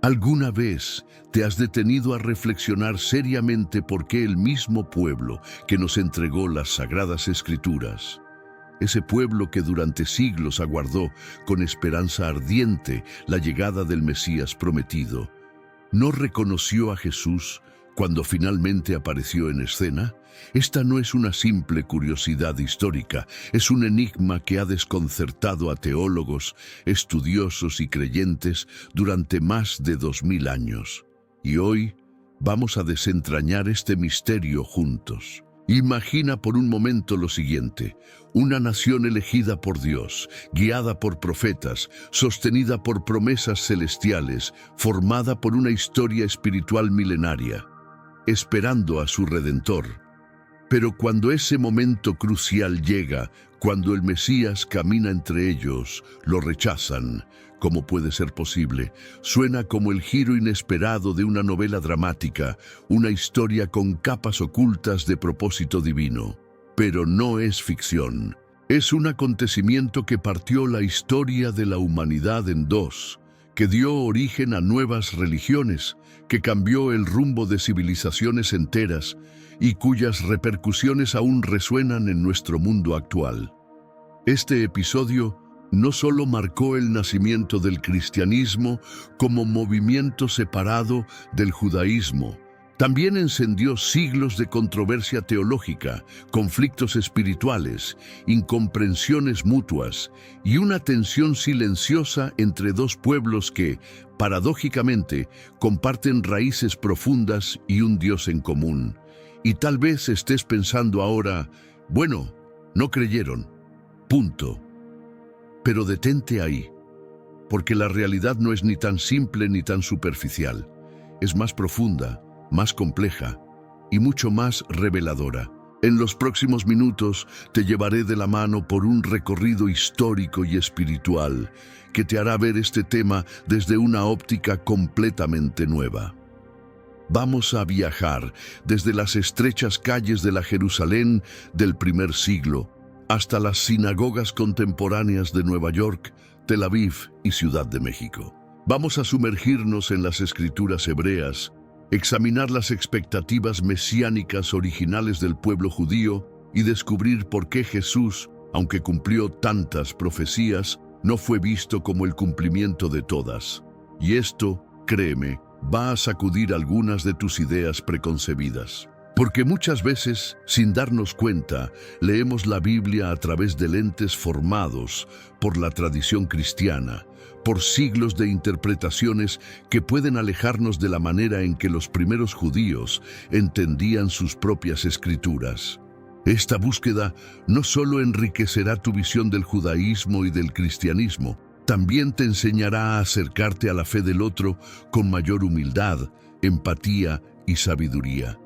¿Alguna vez te has detenido a reflexionar seriamente por qué el mismo pueblo que nos entregó las Sagradas Escrituras, ese pueblo que durante siglos aguardó con esperanza ardiente la llegada del Mesías prometido, no reconoció a Jesús cuando finalmente apareció en escena? Esta no es una simple curiosidad histórica, es un enigma que ha desconcertado a teólogos, estudiosos y creyentes durante más de 2000 años. Y hoy vamos a desentrañar este misterio juntos. Imagina por un momento lo siguiente: una nación elegida por Dios, guiada por profetas, sostenida por promesas celestiales, formada por una historia espiritual milenaria, esperando a su Redentor. Pero cuando ese momento crucial llega, cuando el Mesías camina entre ellos, lo rechazan. ¿Cómo puede ser posible? Suena como el giro inesperado de una novela dramática, una historia con capas ocultas de propósito divino. Pero no es ficción. Es un acontecimiento que partió la historia de la humanidad en dos, que dio origen a nuevas religiones, que cambió el rumbo de civilizaciones enteras y cuyas repercusiones aún resuenan en nuestro mundo actual. Este episodio no solo marcó el nacimiento del cristianismo como movimiento separado del judaísmo, también encendió siglos de controversia teológica, conflictos espirituales, incomprensiones mutuas y una tensión silenciosa entre dos pueblos que, paradójicamente, comparten raíces profundas y un Dios en común. Y tal vez estés pensando ahora, bueno, no creyeron, punto. Pero detente ahí, porque la realidad no es ni tan simple ni tan superficial. Es más profunda, más compleja y mucho más reveladora. En los próximos minutos te llevaré de la mano por un recorrido histórico y espiritual que te hará ver este tema desde una óptica completamente nueva. Vamos a viajar desde las estrechas calles de la Jerusalén del primer siglo hasta las sinagogas contemporáneas de Nueva York, Tel Aviv y Ciudad de México. Vamos a sumergirnos en las escrituras hebreas, examinar las expectativas mesiánicas originales del pueblo judío y descubrir por qué Jesús, aunque cumplió tantas profecías, no fue visto como el cumplimiento de todas. Y esto, créeme, va a sacudir algunas de tus ideas preconcebidas. Porque muchas veces, sin darnos cuenta, leemos la Biblia a través de lentes formados por la tradición cristiana, por siglos de interpretaciones que pueden alejarnos de la manera en que los primeros judíos entendían sus propias escrituras. Esta búsqueda no solo enriquecerá tu visión del judaísmo y del cristianismo, también te enseñará a acercarte a la fe del otro con mayor humildad, empatía y sabiduría.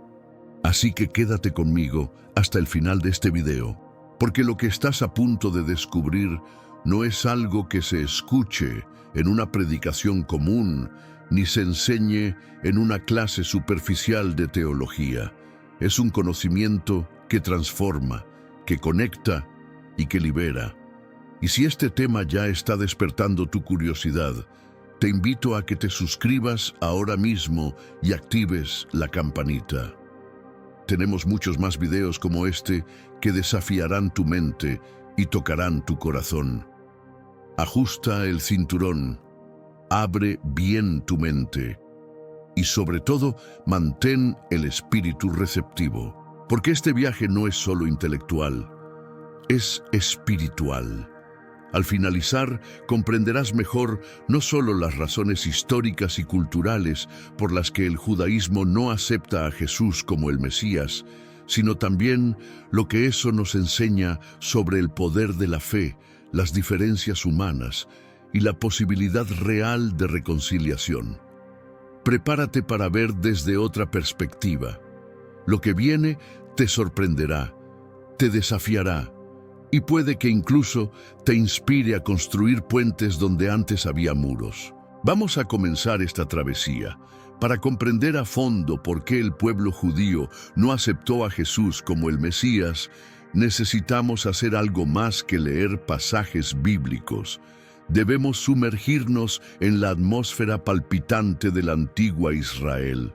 Así que quédate conmigo hasta el final de este video, porque lo que estás a punto de descubrir no es algo que se escuche en una predicación común, ni se enseñe en una clase superficial de teología. Es un conocimiento que transforma, que conecta y que libera. Y si este tema ya está despertando tu curiosidad, te invito a que te suscribas ahora mismo y actives la campanita. Tenemos muchos más videos como este que desafiarán tu mente y tocarán tu corazón. Ajusta el cinturón, abre bien tu mente y sobre todo mantén el espíritu receptivo, porque este viaje no es solo intelectual, es espiritual. Al finalizar, comprenderás mejor no solo las razones históricas y culturales por las que el judaísmo no acepta a Jesús como el Mesías, sino también lo que eso nos enseña sobre el poder de la fe, las diferencias humanas y la posibilidad real de reconciliación. Prepárate para ver desde otra perspectiva. Lo que viene te sorprenderá, te desafiará, y puede que incluso te inspire a construir puentes donde antes había muros. Vamos a comenzar esta travesía para comprender a fondo por qué el pueblo judío no aceptó a Jesús como el Mesías. Necesitamos hacer algo más que leer pasajes bíblicos. Debemos sumergirnos en la atmósfera palpitante de la antigua Israel.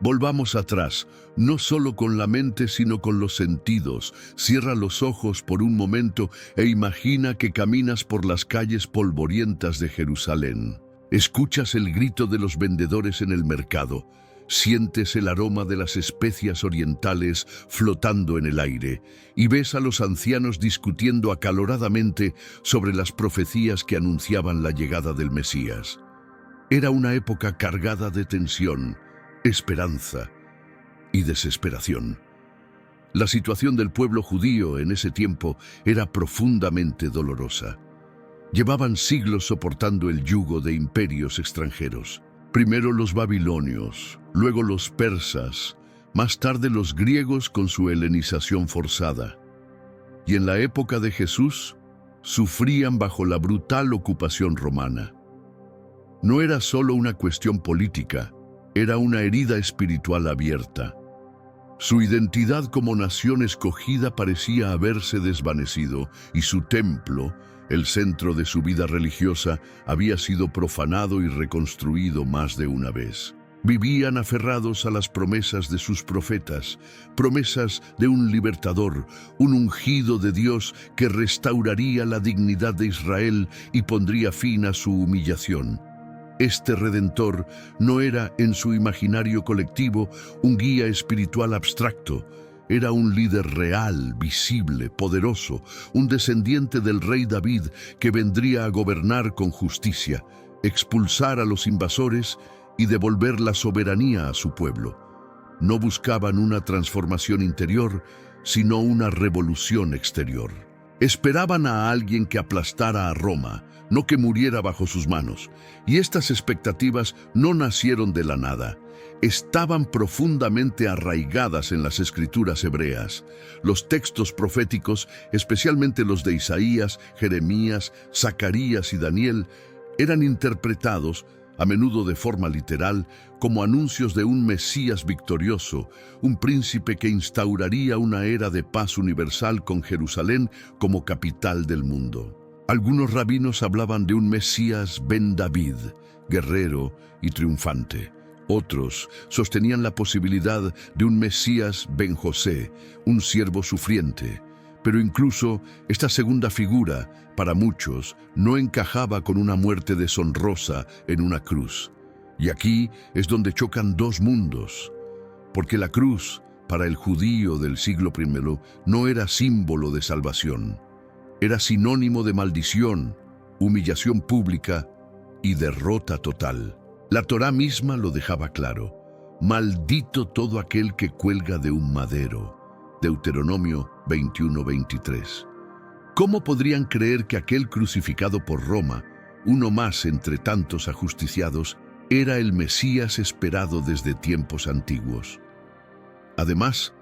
Volvamos atrás, no solo con la mente, sino con los sentidos. Cierra los ojos por un momento e imagina que caminas por las calles polvorientas de Jerusalén. Escuchas el grito de los vendedores en el mercado. Sientes el aroma de las especias orientales flotando en el aire y ves a los ancianos discutiendo acaloradamente sobre las profecías que anunciaban la llegada del Mesías. Era una época cargada de tensión, esperanza y desesperación. La situación del pueblo judío en ese tiempo era profundamente dolorosa. Llevaban siglos soportando el yugo de imperios extranjeros. Primero los babilonios, luego los persas, más tarde los griegos con su helenización forzada. Y en la época de Jesús, sufrían bajo la brutal ocupación romana. No era solo una cuestión política, era una herida espiritual abierta. Su identidad como nación escogida parecía haberse desvanecido y su templo, el centro de su vida religiosa, había sido profanado y reconstruido más de una vez. Vivían aferrados a las promesas de sus profetas, promesas de un libertador, un ungido de Dios que restauraría la dignidad de Israel y pondría fin a su humillación. Este Redentor no era, en su imaginario colectivo, un guía espiritual abstracto. Era un líder real, visible, poderoso, un descendiente del rey David que vendría a gobernar con justicia, expulsar a los invasores y devolver la soberanía a su pueblo. No buscaban una transformación interior, sino una revolución exterior. Esperaban a alguien que aplastara a Roma, no que muriera bajo sus manos. Y estas expectativas no nacieron de la nada. Estaban profundamente arraigadas en las escrituras hebreas. Los textos proféticos, especialmente los de Isaías, Jeremías, Zacarías y Daniel, eran interpretados, a menudo de forma literal, como anuncios de un Mesías victorioso, un príncipe que instauraría una era de paz universal con Jerusalén como capital del mundo. Algunos rabinos hablaban de un Mesías ben David, guerrero y triunfante. Otros sostenían la posibilidad de un Mesías ben José, un siervo sufriente. Pero incluso esta segunda figura, para muchos, no encajaba con una muerte deshonrosa en una cruz. Y aquí es donde chocan dos mundos, porque la cruz, para el judío del siglo I, no era símbolo de salvación. Era sinónimo de maldición, humillación pública y derrota total. La Torá misma lo dejaba claro. Maldito todo aquel que cuelga de un madero. Deuteronomio 21:23. ¿Cómo podrían creer que aquel crucificado por Roma, uno más entre tantos ajusticiados, era el Mesías esperado desde tiempos antiguos? Además,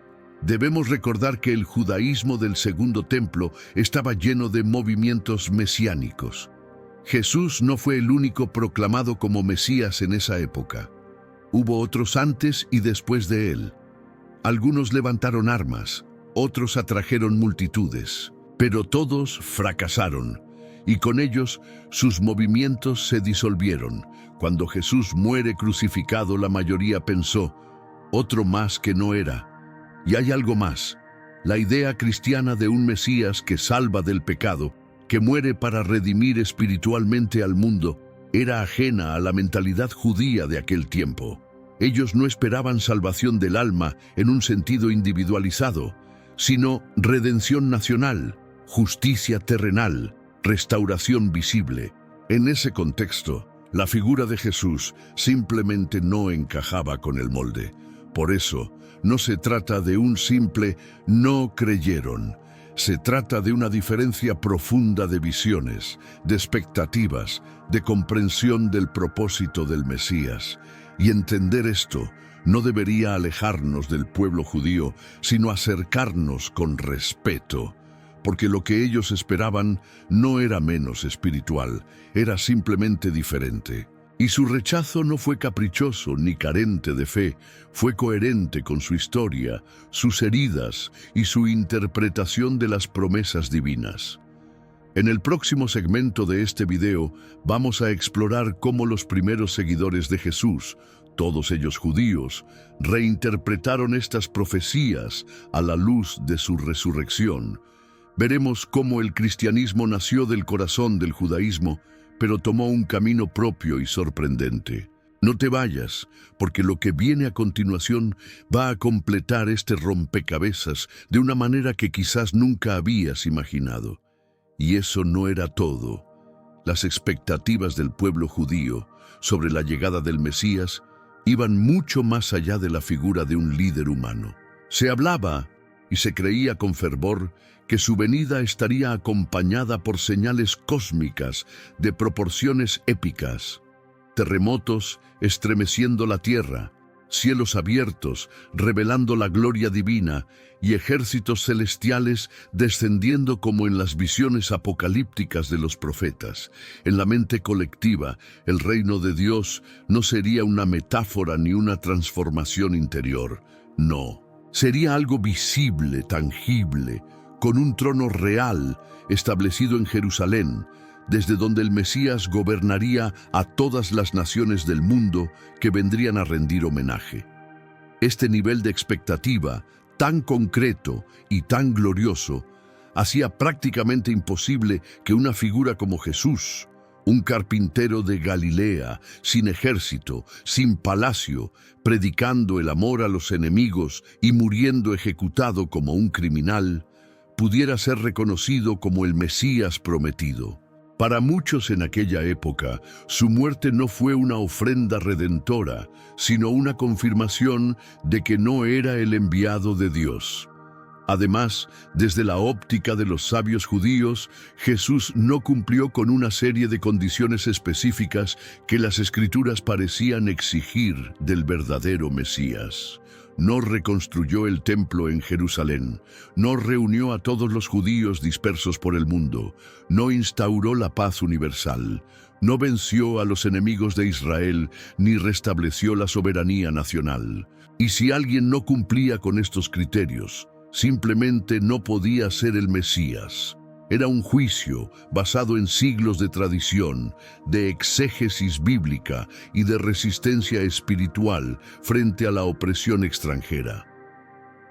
debemos recordar que el judaísmo del Segundo Templo estaba lleno de movimientos mesiánicos. Jesús no fue el único proclamado como Mesías en esa época. Hubo otros antes y después de él. Algunos levantaron armas, otros atrajeron multitudes, pero todos fracasaron, y con ellos sus movimientos se disolvieron. Cuando Jesús muere crucificado, la mayoría pensó, otro más que no era. Y hay algo más, la idea cristiana de un Mesías que salva del pecado, que muere para redimir espiritualmente al mundo, era ajena a la mentalidad judía de aquel tiempo. Ellos no esperaban salvación del alma en un sentido individualizado, sino redención nacional, justicia terrenal, restauración visible. En ese contexto, la figura de Jesús simplemente no encajaba con el molde. Por eso, no se trata de un simple no creyeron. Se trata de una diferencia profunda de visiones, de expectativas, de comprensión del propósito del Mesías. Y entender esto no debería alejarnos del pueblo judío, sino acercarnos con respeto, porque lo que ellos esperaban no era menos espiritual, era simplemente diferente. Y su rechazo no fue caprichoso ni carente de fe, fue coherente con su historia, sus heridas y su interpretación de las promesas divinas. En el próximo segmento de este video vamos a explorar cómo los primeros seguidores de Jesús, todos ellos judíos, reinterpretaron estas profecías a la luz de su resurrección. Veremos cómo el cristianismo nació del corazón del judaísmo, pero tomó un camino propio y sorprendente. No te vayas, porque lo que viene a continuación va a completar este rompecabezas de una manera que quizás nunca habías imaginado. Y eso no era todo. Las expectativas del pueblo judío sobre la llegada del Mesías iban mucho más allá de la figura de un líder humano. Se hablaba y se creía con fervor que su venida estaría acompañada por señales cósmicas de proporciones épicas, terremotos estremeciendo la tierra, cielos abiertos revelando la gloria divina y ejércitos celestiales descendiendo como en las visiones apocalípticas de los profetas. En la mente colectiva, el reino de Dios no sería una metáfora ni una transformación interior. No, sería algo visible, tangible, con un trono real establecido en Jerusalén, desde donde el Mesías gobernaría a todas las naciones del mundo que vendrían a rendir homenaje. Este nivel de expectativa, tan concreto y tan glorioso, hacía prácticamente imposible que una figura como Jesús, un carpintero de Galilea, sin ejército, sin palacio, predicando el amor a los enemigos y muriendo ejecutado como un criminal, pudiera ser reconocido como el Mesías prometido. Para muchos en aquella época, su muerte no fue una ofrenda redentora, sino una confirmación de que no era el enviado de Dios. Además, desde la óptica de los sabios judíos, Jesús no cumplió con una serie de condiciones específicas que las Escrituras parecían exigir del verdadero Mesías. No reconstruyó el templo en Jerusalén, no reunió a todos los judíos dispersos por el mundo, no instauró la paz universal, no venció a los enemigos de Israel, ni restableció la soberanía nacional. Y si alguien no cumplía con estos criterios, simplemente no podía ser el Mesías. Era un juicio basado en siglos de tradición, de exégesis bíblica y de resistencia espiritual frente a la opresión extranjera.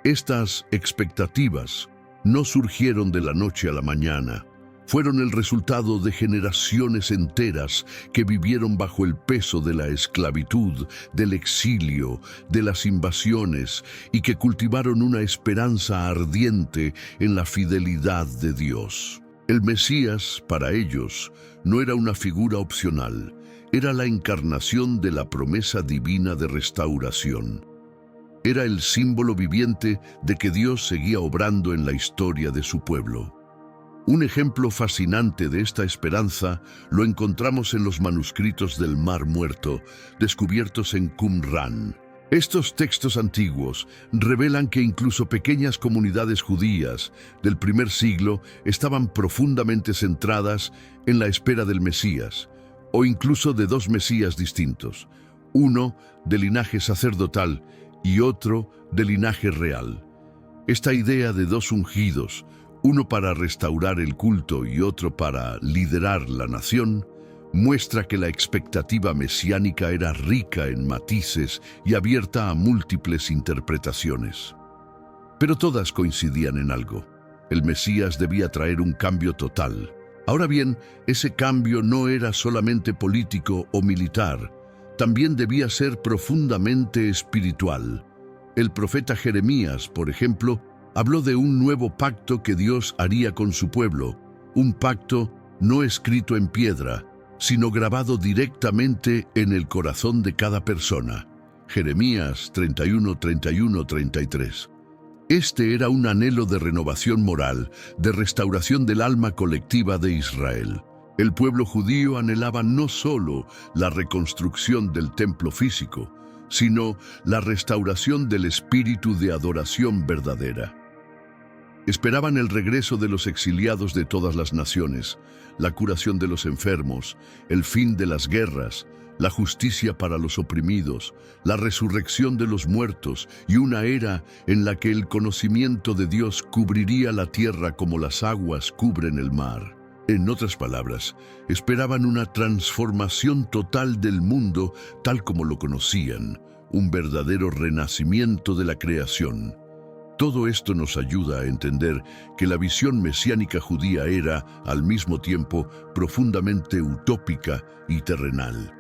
Estas expectativas no surgieron de la noche a la mañana. Fueron el resultado de generaciones enteras que vivieron bajo el peso de la esclavitud, del exilio, de las invasiones y que cultivaron una esperanza ardiente en la fidelidad de Dios. El Mesías, para ellos, no era una figura opcional, era la encarnación de la promesa divina de restauración. Era el símbolo viviente de que Dios seguía obrando en la historia de su pueblo. Un ejemplo fascinante de esta esperanza lo encontramos en los manuscritos del Mar Muerto, descubiertos en Qumrán. Estos textos antiguos revelan que incluso pequeñas comunidades judías del primer siglo estaban profundamente centradas en la espera del Mesías, o incluso de dos Mesías distintos, uno de linaje sacerdotal y otro de linaje real. Esta idea de dos ungidos, uno para restaurar el culto y otro para liderar la nación, muestra que la expectativa mesiánica era rica en matices y abierta a múltiples interpretaciones. Pero todas coincidían en algo: el Mesías debía traer un cambio total. Ahora bien, ese cambio no era solamente político o militar, también debía ser profundamente espiritual. El profeta Jeremías, por ejemplo, habló de un nuevo pacto que Dios haría con su pueblo, un pacto no escrito en piedra, sino grabado directamente en el corazón de cada persona. Jeremías 31, 31, 33. Este era un anhelo de renovación moral, de restauración del alma colectiva de Israel. El pueblo judío anhelaba no solo la reconstrucción del templo físico, sino la restauración del espíritu de adoración verdadera. Esperaban el regreso de los exiliados de todas las naciones, la curación de los enfermos, el fin de las guerras, la justicia para los oprimidos, la resurrección de los muertos y una era en la que el conocimiento de Dios cubriría la tierra como las aguas cubren el mar. En otras palabras, esperaban una transformación total del mundo tal como lo conocían, un verdadero renacimiento de la creación. Todo esto nos ayuda a entender que la visión mesiánica judía era, al mismo tiempo, profundamente utópica y terrenal.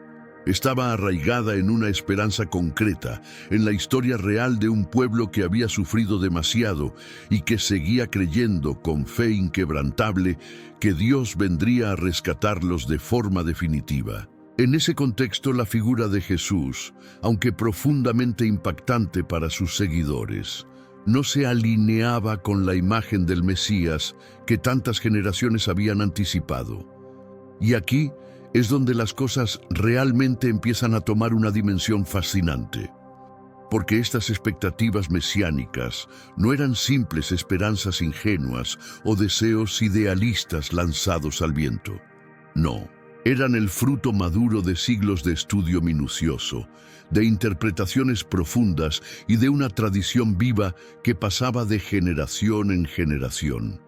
Estaba arraigada en una esperanza concreta, en la historia real de un pueblo que había sufrido demasiado y que seguía creyendo con fe inquebrantable que Dios vendría a rescatarlos de forma definitiva. En ese contexto, la figura de Jesús, aunque profundamente impactante para sus seguidores, no se alineaba con la imagen del Mesías que tantas generaciones habían anticipado. Y aquí es donde las cosas realmente empiezan a tomar una dimensión fascinante, porque estas expectativas mesiánicas no eran simples esperanzas ingenuas o deseos idealistas lanzados al viento. No, eran el fruto maduro de siglos de estudio minucioso, de interpretaciones profundas y de una tradición viva que pasaba de generación en generación.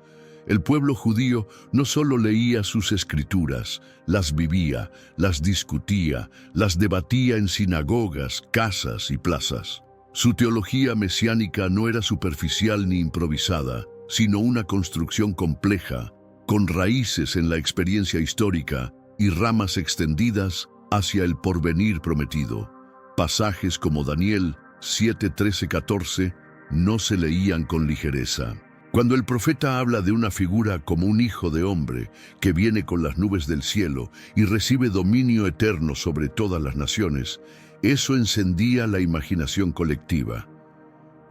El pueblo judío no solo leía sus escrituras, las vivía, las discutía, las debatía en sinagogas, casas y plazas. Su teología mesiánica no era superficial ni improvisada, sino una construcción compleja, con raíces en la experiencia histórica y ramas extendidas hacia el porvenir prometido. Pasajes como Daniel 7, 13, 14 no se leían con ligereza. Cuando el profeta habla de una figura como un hijo de hombre que viene con las nubes del cielo y recibe dominio eterno sobre todas las naciones, eso encendía la imaginación colectiva.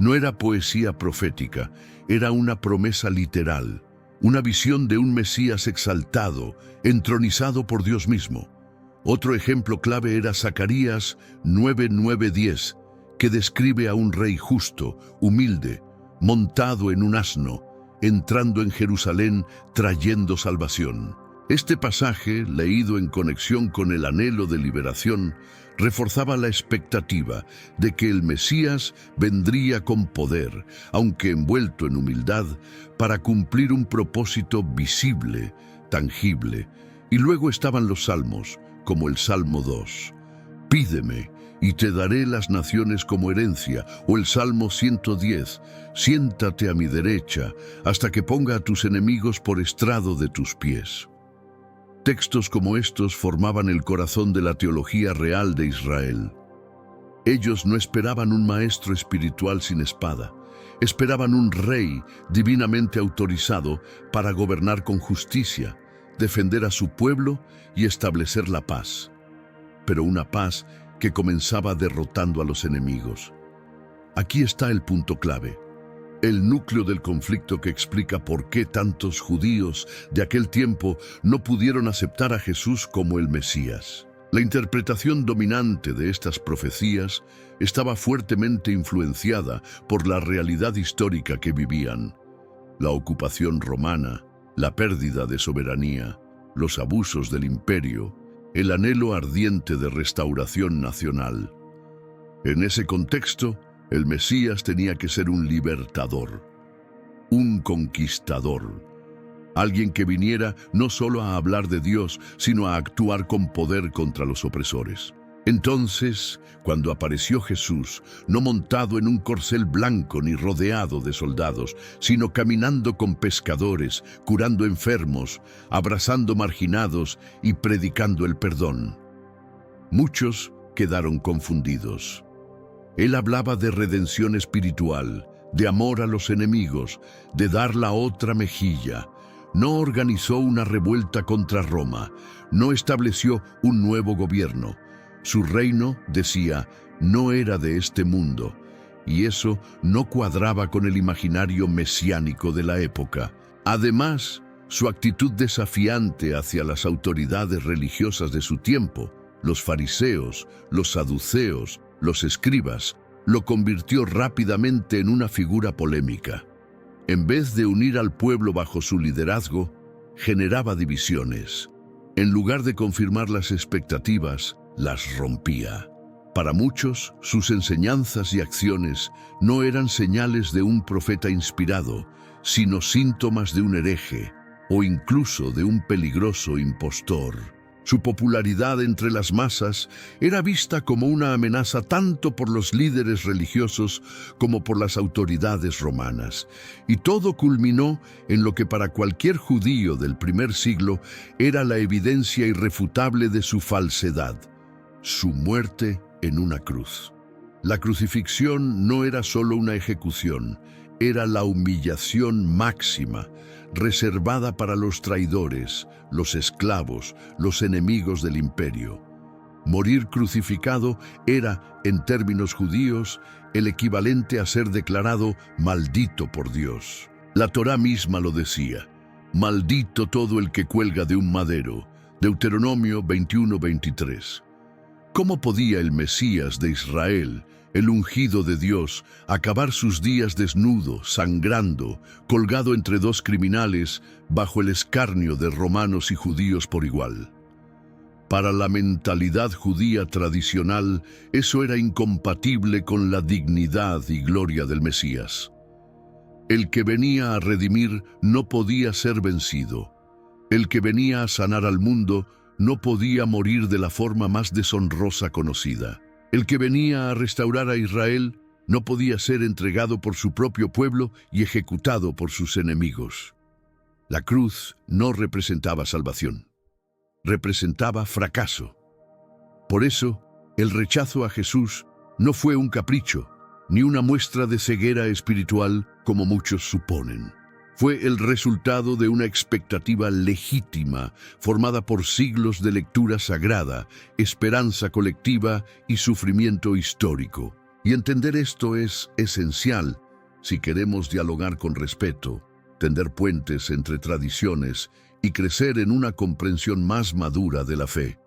No era poesía profética, era una promesa literal, una visión de un Mesías exaltado, entronizado por Dios mismo. Otro ejemplo clave era Zacarías 9:9-10, que describe a un rey justo, humilde, montado en un asno, entrando en Jerusalén trayendo salvación. Este pasaje, leído en conexión con el anhelo de liberación, reforzaba la expectativa de que el Mesías vendría con poder, aunque envuelto en humildad, para cumplir un propósito visible, tangible. Y luego estaban los salmos, como el Salmo 2. Pídeme, y te daré las naciones como herencia, o el Salmo 110, siéntate a mi derecha, hasta que ponga a tus enemigos por estrado de tus pies. Textos como estos formaban el corazón de la teología real de Israel. Ellos no esperaban un maestro espiritual sin espada, esperaban un rey divinamente autorizado para gobernar con justicia, defender a su pueblo y establecer la paz. Pero una paz que comenzaba derrotando a los enemigos. Aquí está el punto clave, el núcleo del conflicto que explica por qué tantos judíos de aquel tiempo no pudieron aceptar a Jesús como el Mesías. La interpretación dominante de estas profecías estaba fuertemente influenciada por la realidad histórica que vivían. La ocupación romana, la pérdida de soberanía, los abusos del imperio, el anhelo ardiente de restauración nacional. En ese contexto, el Mesías tenía que ser un libertador, un conquistador, alguien que viniera no solo a hablar de Dios, sino a actuar con poder contra los opresores. Entonces, cuando apareció Jesús, no montado en un corcel blanco ni rodeado de soldados, sino caminando con pescadores, curando enfermos, abrazando marginados y predicando el perdón, muchos quedaron confundidos. Él hablaba de redención espiritual, de amor a los enemigos, de dar la otra mejilla. No organizó una revuelta contra Roma, no estableció un nuevo gobierno. Su reino, decía, no era de este mundo, y eso no cuadraba con el imaginario mesiánico de la época. Además, su actitud desafiante hacia las autoridades religiosas de su tiempo, los fariseos, los saduceos, los escribas, lo convirtió rápidamente en una figura polémica. En vez de unir al pueblo bajo su liderazgo, generaba divisiones. En lugar de confirmar las expectativas, las rompía. Para muchos, sus enseñanzas y acciones no eran señales de un profeta inspirado, sino síntomas de un hereje, o incluso de un peligroso impostor. Su popularidad entre las masas era vista como una amenaza tanto por los líderes religiosos como por las autoridades romanas. Y todo culminó en lo que para cualquier judío del primer siglo era la evidencia irrefutable de su falsedad: su muerte en una cruz. La crucifixión no era solo una ejecución, era la humillación máxima, reservada para los traidores, los esclavos, los enemigos del imperio. Morir crucificado era, en términos judíos, el equivalente a ser declarado maldito por Dios. La Torá misma lo decía: maldito todo el que cuelga de un madero. Deuteronomio 21:23. ¿Cómo podía el Mesías de Israel, el ungido de Dios, acabar sus días desnudo, sangrando, colgado entre dos criminales, bajo el escarnio de romanos y judíos por igual? Para la mentalidad judía tradicional, eso era incompatible con la dignidad y gloria del Mesías. El que venía a redimir no podía ser vencido. El que venía a sanar al mundo no podía morir de la forma más deshonrosa conocida. El que venía a restaurar a Israel no podía ser entregado por su propio pueblo y ejecutado por sus enemigos. La cruz no representaba salvación, representaba fracaso. Por eso, el rechazo a Jesús no fue un capricho, ni una muestra de ceguera espiritual como muchos suponen. Fue el resultado de una expectativa legítima, formada por siglos de lectura sagrada, esperanza colectiva y sufrimiento histórico. Y entender esto es esencial si queremos dialogar con respeto, tender puentes entre tradiciones y crecer en una comprensión más madura de la fe.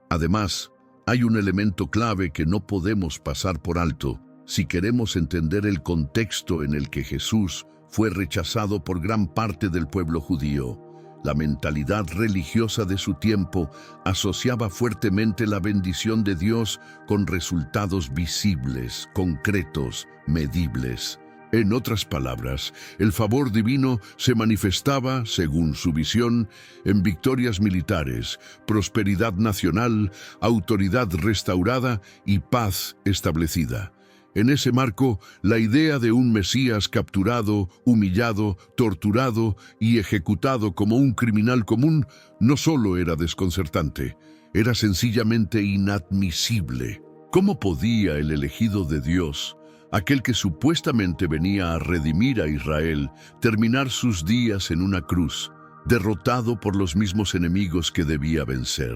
Además, hay un elemento clave que no podemos pasar por alto si queremos entender el contexto en el que Jesús fue rechazado por gran parte del pueblo judío. La mentalidad religiosa de su tiempo asociaba fuertemente la bendición de Dios con resultados visibles, concretos, medibles. En otras palabras, el favor divino se manifestaba, según su visión, en victorias militares, prosperidad nacional, autoridad restaurada y paz establecida. En ese marco, la idea de un Mesías capturado, humillado, torturado y ejecutado como un criminal común no solo era desconcertante, era sencillamente inadmisible. ¿Cómo podía el elegido de Dios, aquel que supuestamente venía a redimir a Israel, terminar sus días en una cruz, derrotado por los mismos enemigos que debía vencer?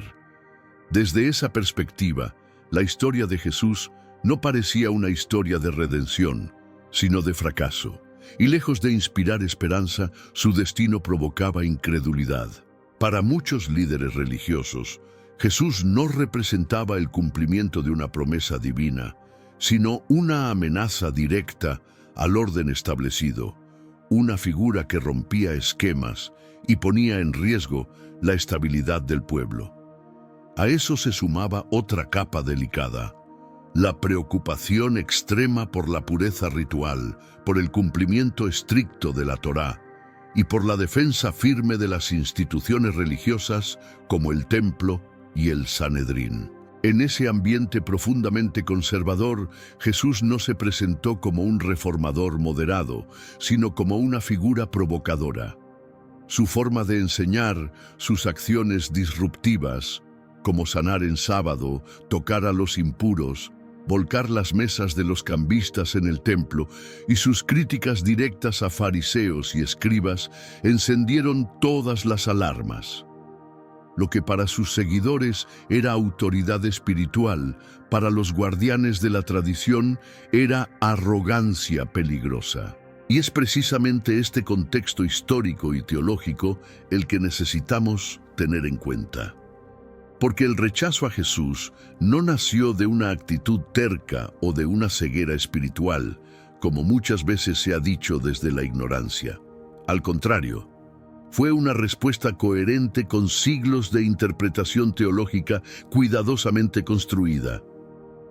Desde esa perspectiva, la historia de Jesús no parecía una historia de redención, sino de fracaso. Y lejos de inspirar esperanza, su destino provocaba incredulidad. Para muchos líderes religiosos, Jesús no representaba el cumplimiento de una promesa divina, sino una amenaza directa al orden establecido, una figura que rompía esquemas y ponía en riesgo la estabilidad del pueblo. A eso se sumaba otra capa delicada: la preocupación extrema por la pureza ritual, por el cumplimiento estricto de la Torá y por la defensa firme de las instituciones religiosas como el templo y el Sanedrín. En ese ambiente profundamente conservador, Jesús no se presentó como un reformador moderado, sino como una figura provocadora. Su forma de enseñar, sus acciones disruptivas, como sanar en sábado, tocar a los impuros, volcar las mesas de los cambistas en el templo, y sus críticas directas a fariseos y escribas encendieron todas las alarmas. Lo que para sus seguidores era autoridad espiritual, para los guardianes de la tradición era arrogancia peligrosa. Y es precisamente este contexto histórico y teológico el que necesitamos tener en cuenta. Porque el rechazo a Jesús no nació de una actitud terca o de una ceguera espiritual, como muchas veces se ha dicho desde la ignorancia. Al contrario, fue una respuesta coherente con siglos de interpretación teológica cuidadosamente construida.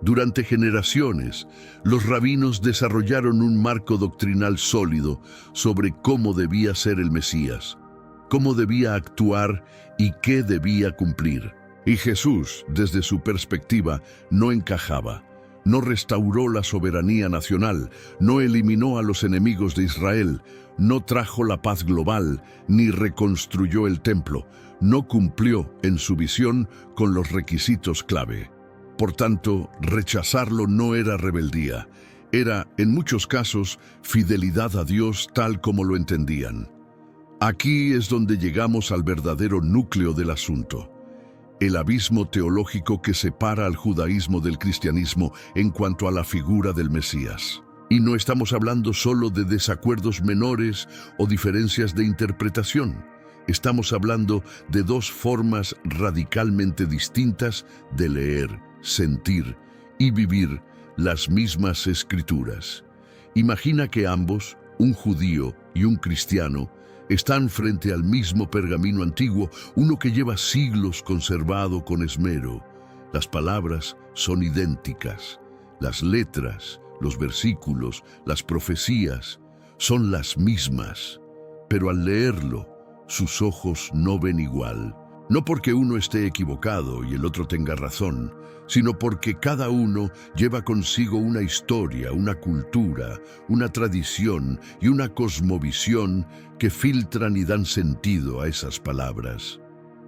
Durante generaciones, los rabinos desarrollaron un marco doctrinal sólido sobre cómo debía ser el Mesías, cómo debía actuar y qué debía cumplir. Y Jesús, desde su perspectiva, no encajaba. No restauró la soberanía nacional, no eliminó a los enemigos de Israel, no trajo la paz global, ni reconstruyó el templo, no cumplió en su visión con los requisitos clave. Por tanto, rechazarlo no era rebeldía, era, en muchos casos, fidelidad a Dios tal como lo entendían. Aquí es donde llegamos al verdadero núcleo del asunto. El abismo teológico que separa al judaísmo del cristianismo en cuanto a la figura del Mesías. Y no estamos hablando solo de desacuerdos menores o diferencias de interpretación. Estamos hablando de dos formas radicalmente distintas de leer, sentir y vivir las mismas escrituras. Imagina que ambos, un judío y un cristiano, están frente al mismo pergamino antiguo, uno que lleva siglos conservado con esmero. Las palabras son idénticas. Las letras, los versículos, las profecías son las mismas. Pero al leerlo, sus ojos no ven igual. No porque uno esté equivocado y el otro tenga razón, sino porque cada uno lleva consigo una historia, una cultura, una tradición y una cosmovisión que filtran y dan sentido a esas palabras.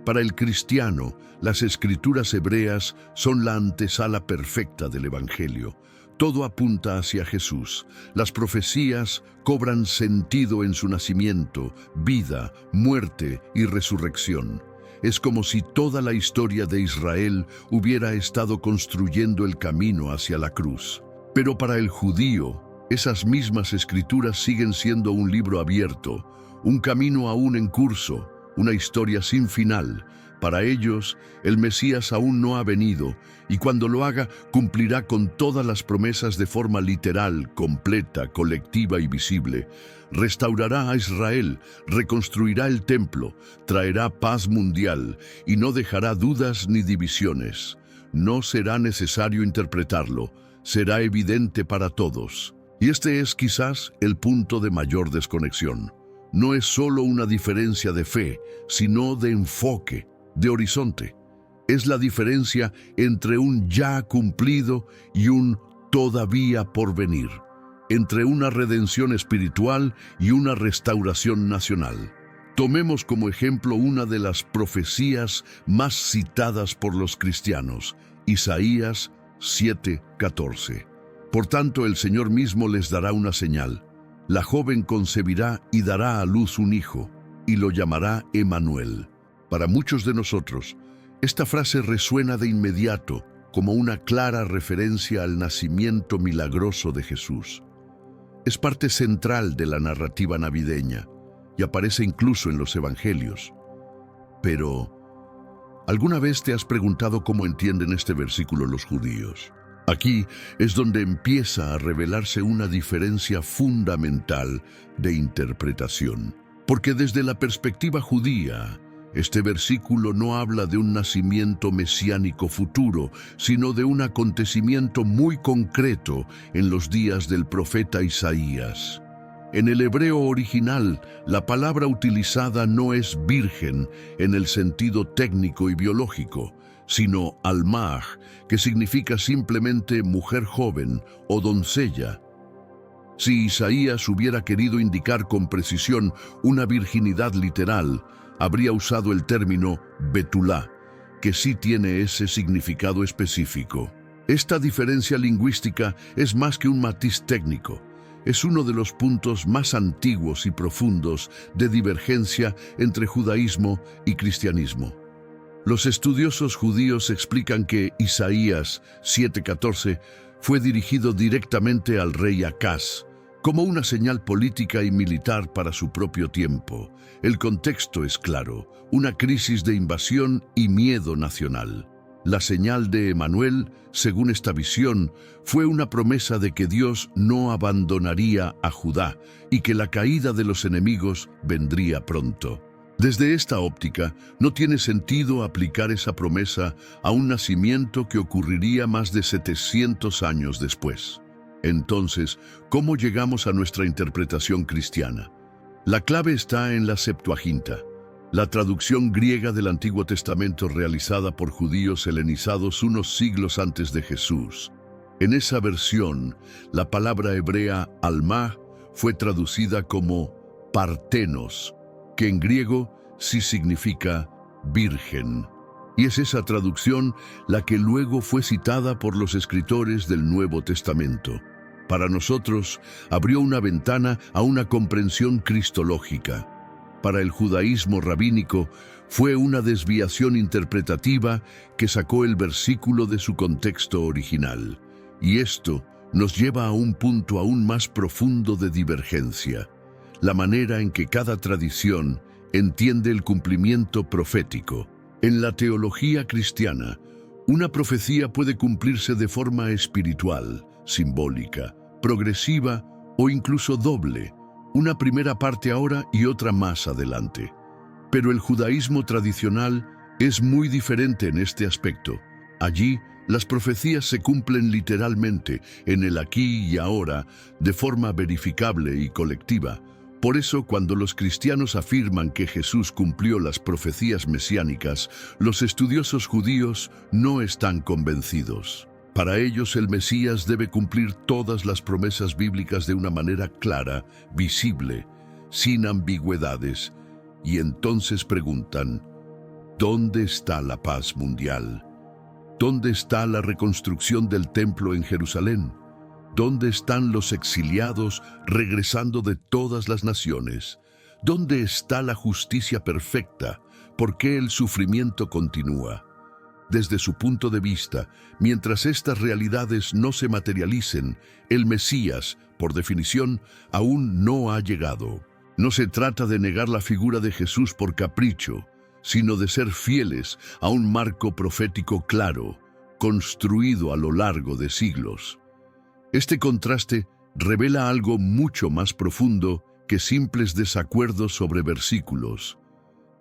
Para el cristiano, las escrituras hebreas son la antesala perfecta del Evangelio. Todo apunta hacia Jesús. Las profecías cobran sentido en su nacimiento, vida, muerte y resurrección. Es como si toda la historia de Israel hubiera estado construyendo el camino hacia la cruz. Pero para el judío, esas mismas escrituras siguen siendo un libro abierto, un camino aún en curso, una historia sin final. Para ellos, el Mesías aún no ha venido, y cuando lo haga, cumplirá con todas las promesas de forma literal, completa, colectiva y visible. Restaurará a Israel, reconstruirá el templo, traerá paz mundial, y no dejará dudas ni divisiones. No será necesario interpretarlo, será evidente para todos. Y este es quizás el punto de mayor desconexión. No es solo una diferencia de fe, sino de enfoque, de horizonte. Es la diferencia entre un ya cumplido y un todavía por venir, entre una redención espiritual y una restauración nacional. Tomemos como ejemplo una de las profecías más citadas por los cristianos, Isaías 7:14. Por tanto, el Señor mismo les dará una señal. La joven concebirá y dará a luz un hijo, y lo llamará Emanuel. Para muchos de nosotros, esta frase resuena de inmediato como una clara referencia al nacimiento milagroso de Jesús. Es parte central de la narrativa navideña y aparece incluso en los evangelios. Pero, ¿alguna vez te has preguntado cómo entienden este versículo los judíos? Aquí es donde empieza a revelarse una diferencia fundamental de interpretación. Porque desde la perspectiva judía, este versículo no habla de un nacimiento mesiánico futuro, sino de un acontecimiento muy concreto en los días del profeta Isaías. En el hebreo original, la palabra utilizada no es virgen en el sentido técnico y biológico, sino almaj, que significa simplemente mujer joven o doncella. Si Isaías hubiera querido indicar con precisión una virginidad literal, habría usado el término betulá, que sí tiene ese significado específico. Esta diferencia lingüística es más que un matiz técnico. Es uno de los puntos más antiguos y profundos de divergencia entre judaísmo y cristianismo. Los estudiosos judíos explican que Isaías 7:14 fue dirigido directamente al rey Acaz, como una señal política y militar para su propio tiempo. El contexto es claro, una crisis de invasión y miedo nacional. La señal de Emanuel, según esta visión, fue una promesa de que Dios no abandonaría a Judá y que la caída de los enemigos vendría pronto. Desde esta óptica, no tiene sentido aplicar esa promesa a un nacimiento que ocurriría más de 700 años después. Entonces, ¿cómo llegamos a nuestra interpretación cristiana? La clave está en la Septuaginta. la traducción griega del Antiguo Testamento realizada por judíos helenizados unos siglos antes de Jesús. En esa versión, la palabra hebrea alma fue traducida como partenos, que en griego sí significa virgen. Y es esa traducción la que luego fue citada por los escritores del Nuevo Testamento. Para nosotros, abrió una ventana a una comprensión cristológica. Para el judaísmo rabínico, fue una desviación interpretativa que sacó el versículo de su contexto original. Y esto nos lleva a un punto aún más profundo de divergencia: la manera en que cada tradición entiende el cumplimiento profético. En la teología cristiana, una profecía puede cumplirse de forma espiritual, simbólica, progresiva o incluso doble, una primera parte ahora y otra más adelante. Pero el judaísmo tradicional es muy diferente en este aspecto. Allí, las profecías se cumplen literalmente, en el aquí y ahora, de forma verificable y colectiva. Por eso, cuando los cristianos afirman que Jesús cumplió las profecías mesiánicas, los estudiosos judíos no están convencidos. Para ellos, el Mesías debe cumplir todas las promesas bíblicas de una manera clara, visible, sin ambigüedades. Y entonces preguntan: ¿dónde está la paz mundial? ¿Dónde está la reconstrucción del templo en Jerusalén? ¿Dónde están los exiliados regresando de todas las naciones? ¿Dónde está la justicia perfecta? ¿Por qué el sufrimiento continúa? Desde su punto de vista, mientras estas realidades no se materialicen, el Mesías, por definición, aún no ha llegado. No se trata de negar la figura de Jesús por capricho, sino de ser fieles a un marco profético claro, construido a lo largo de siglos. Este contraste revela algo mucho más profundo que simples desacuerdos sobre versículos.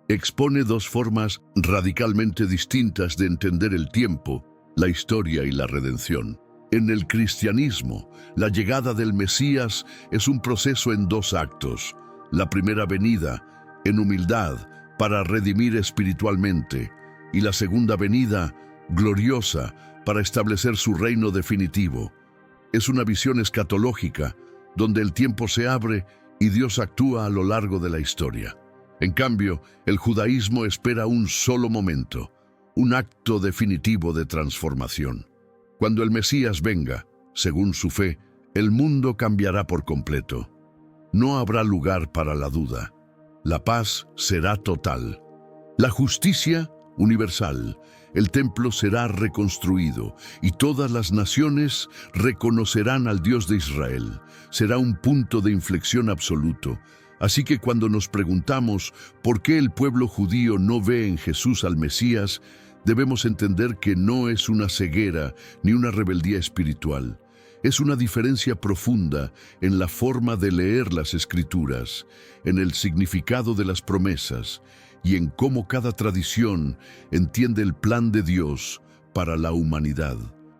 Expone dos formas radicalmente distintas de entender el tiempo, la historia y la redención. En el cristianismo, la llegada del Mesías es un proceso en dos actos: la primera venida, en humildad, para redimir espiritualmente, y la segunda venida, gloriosa, para establecer su reino definitivo. Es una visión escatológica, donde el tiempo se abre y Dios actúa a lo largo de la historia. En cambio, el judaísmo espera un solo momento, un acto definitivo de transformación. Cuando el Mesías venga, según su fe, el mundo cambiará por completo. No habrá lugar para la duda. La paz será total. La justicia universal. El templo será reconstruido y todas las naciones reconocerán al Dios de Israel. Será un punto de inflexión absoluto. Así que cuando nos preguntamos por qué el pueblo judío no ve en Jesús al Mesías, debemos entender que no es una ceguera ni una rebeldía espiritual. Es una diferencia profunda en la forma de leer las Escrituras, en el significado de las promesas y en cómo cada tradición entiende el plan de Dios para la humanidad.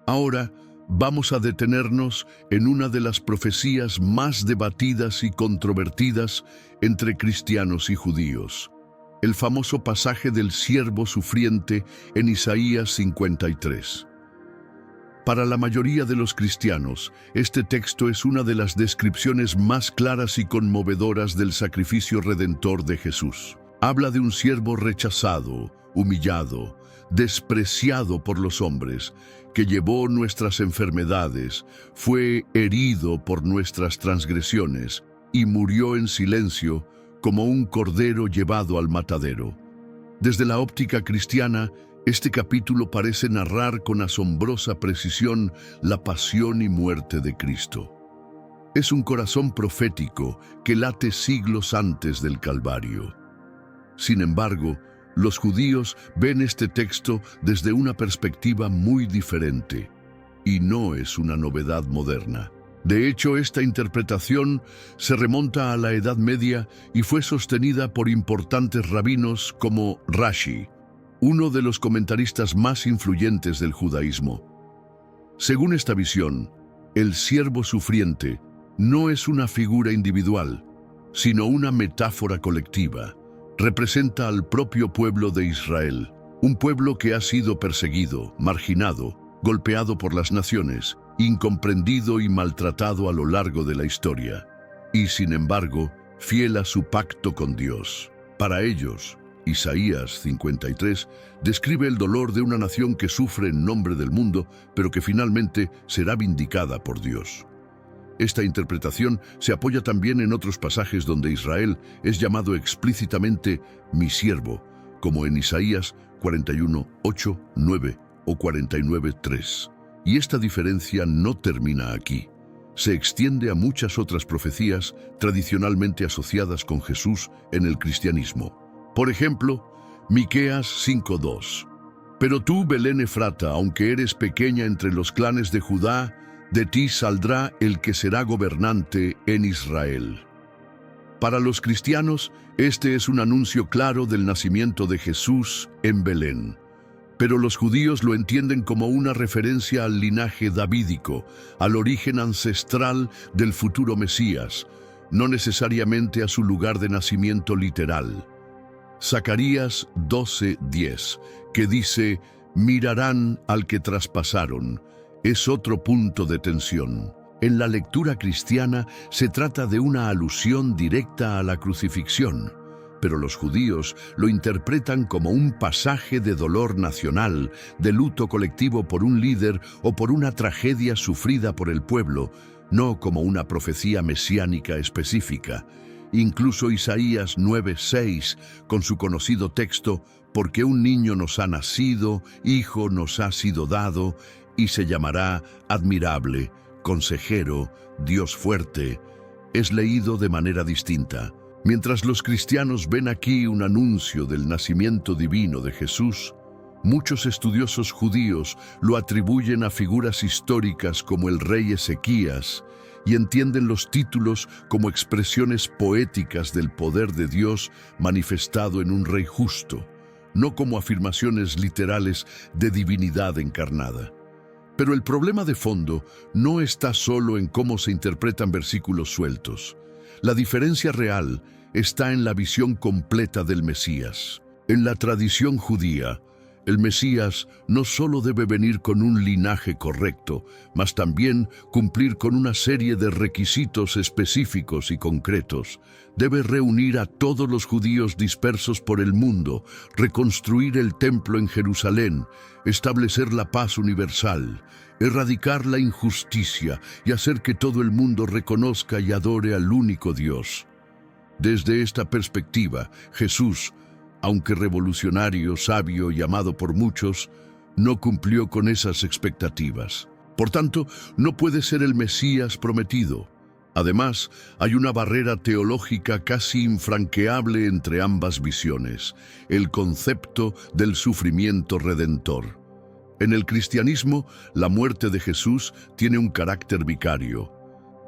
Ahora, vamos a detenernos en una de las profecías más debatidas y controvertidas entre cristianos y judíos: el famoso pasaje del siervo sufriente en Isaías 53. Para la mayoría de los cristianos, este texto es una de las descripciones más claras y conmovedoras del sacrificio redentor de Jesús. Habla de un siervo rechazado, humillado, despreciado por los hombres, que llevó nuestras enfermedades, fue herido por nuestras transgresiones y murió en silencio como un cordero llevado al matadero. Desde la óptica cristiana, este capítulo parece narrar con asombrosa precisión la pasión y muerte de Cristo. Es un corazón profético que late siglos antes del Calvario. Sin embargo, los judíos ven este texto desde una perspectiva muy diferente, y no es una novedad moderna. De hecho, esta interpretación se remonta a la Edad Media y fue sostenida por importantes rabinos como Rashi, uno de los comentaristas más influyentes del judaísmo. Según esta visión, el siervo sufriente no es una figura individual, sino una metáfora colectiva, representa al propio pueblo de Israel, un pueblo que ha sido perseguido, marginado, golpeado por las naciones, incomprendido y maltratado a lo largo de la historia, y sin embargo, fiel a su pacto con Dios. Para ellos, Isaías 53 describe el dolor de una nación que sufre en nombre del mundo, pero que finalmente será vindicada por Dios. Esta interpretación se apoya también en otros pasajes donde Israel es llamado explícitamente mi siervo, como en Isaías 41, 8, 9 o 49, 3. Y esta diferencia no termina aquí. Se extiende a muchas otras profecías tradicionalmente asociadas con Jesús en el cristianismo. Por ejemplo, Miqueas 5:2. Pero tú, Belén Efrata, aunque eres pequeña entre los clanes de Judá, de ti saldrá el que será gobernante en Israel. Para los cristianos, este es un anuncio claro del nacimiento de Jesús en Belén. Pero los judíos lo entienden como una referencia al linaje davídico, al origen ancestral del futuro Mesías, no necesariamente a su lugar de nacimiento literal. Zacarías 12:10, que dice, mirarán al que traspasaron, es otro punto de tensión. En la lectura cristiana se trata de una alusión directa a la crucifixión, pero los judíos lo interpretan como un pasaje de dolor nacional, de luto colectivo por un líder o por una tragedia sufrida por el pueblo, no como una profecía mesiánica específica. Incluso Isaías 9:6, con su conocido texto, porque un niño nos ha nacido, hijo nos ha sido dado, y se llamará admirable, consejero, Dios fuerte, es leído de manera distinta. Mientras los cristianos ven aquí un anuncio del nacimiento divino de Jesús, muchos estudiosos judíos lo atribuyen a figuras históricas como el rey Ezequías y entienden los títulos como expresiones poéticas del poder de Dios manifestado en un rey justo, no como afirmaciones literales de divinidad encarnada. Pero el problema de fondo no está solo en cómo se interpretan versículos sueltos. La diferencia real está en la visión completa del Mesías. En la tradición judía, el Mesías no solo debe venir con un linaje correcto, mas también cumplir con una serie de requisitos específicos y concretos. Debe reunir a todos los judíos dispersos por el mundo, reconstruir el templo en Jerusalén, establecer la paz universal, erradicar la injusticia y hacer que todo el mundo reconozca y adore al único Dios. Desde esta perspectiva, Jesús, aunque revolucionario, sabio y amado por muchos, no cumplió con esas expectativas. Por tanto, no puede ser el Mesías prometido. Además, hay una barrera teológica casi infranqueable entre ambas visiones, el concepto del sufrimiento redentor. En el cristianismo, la muerte de Jesús tiene un carácter vicario,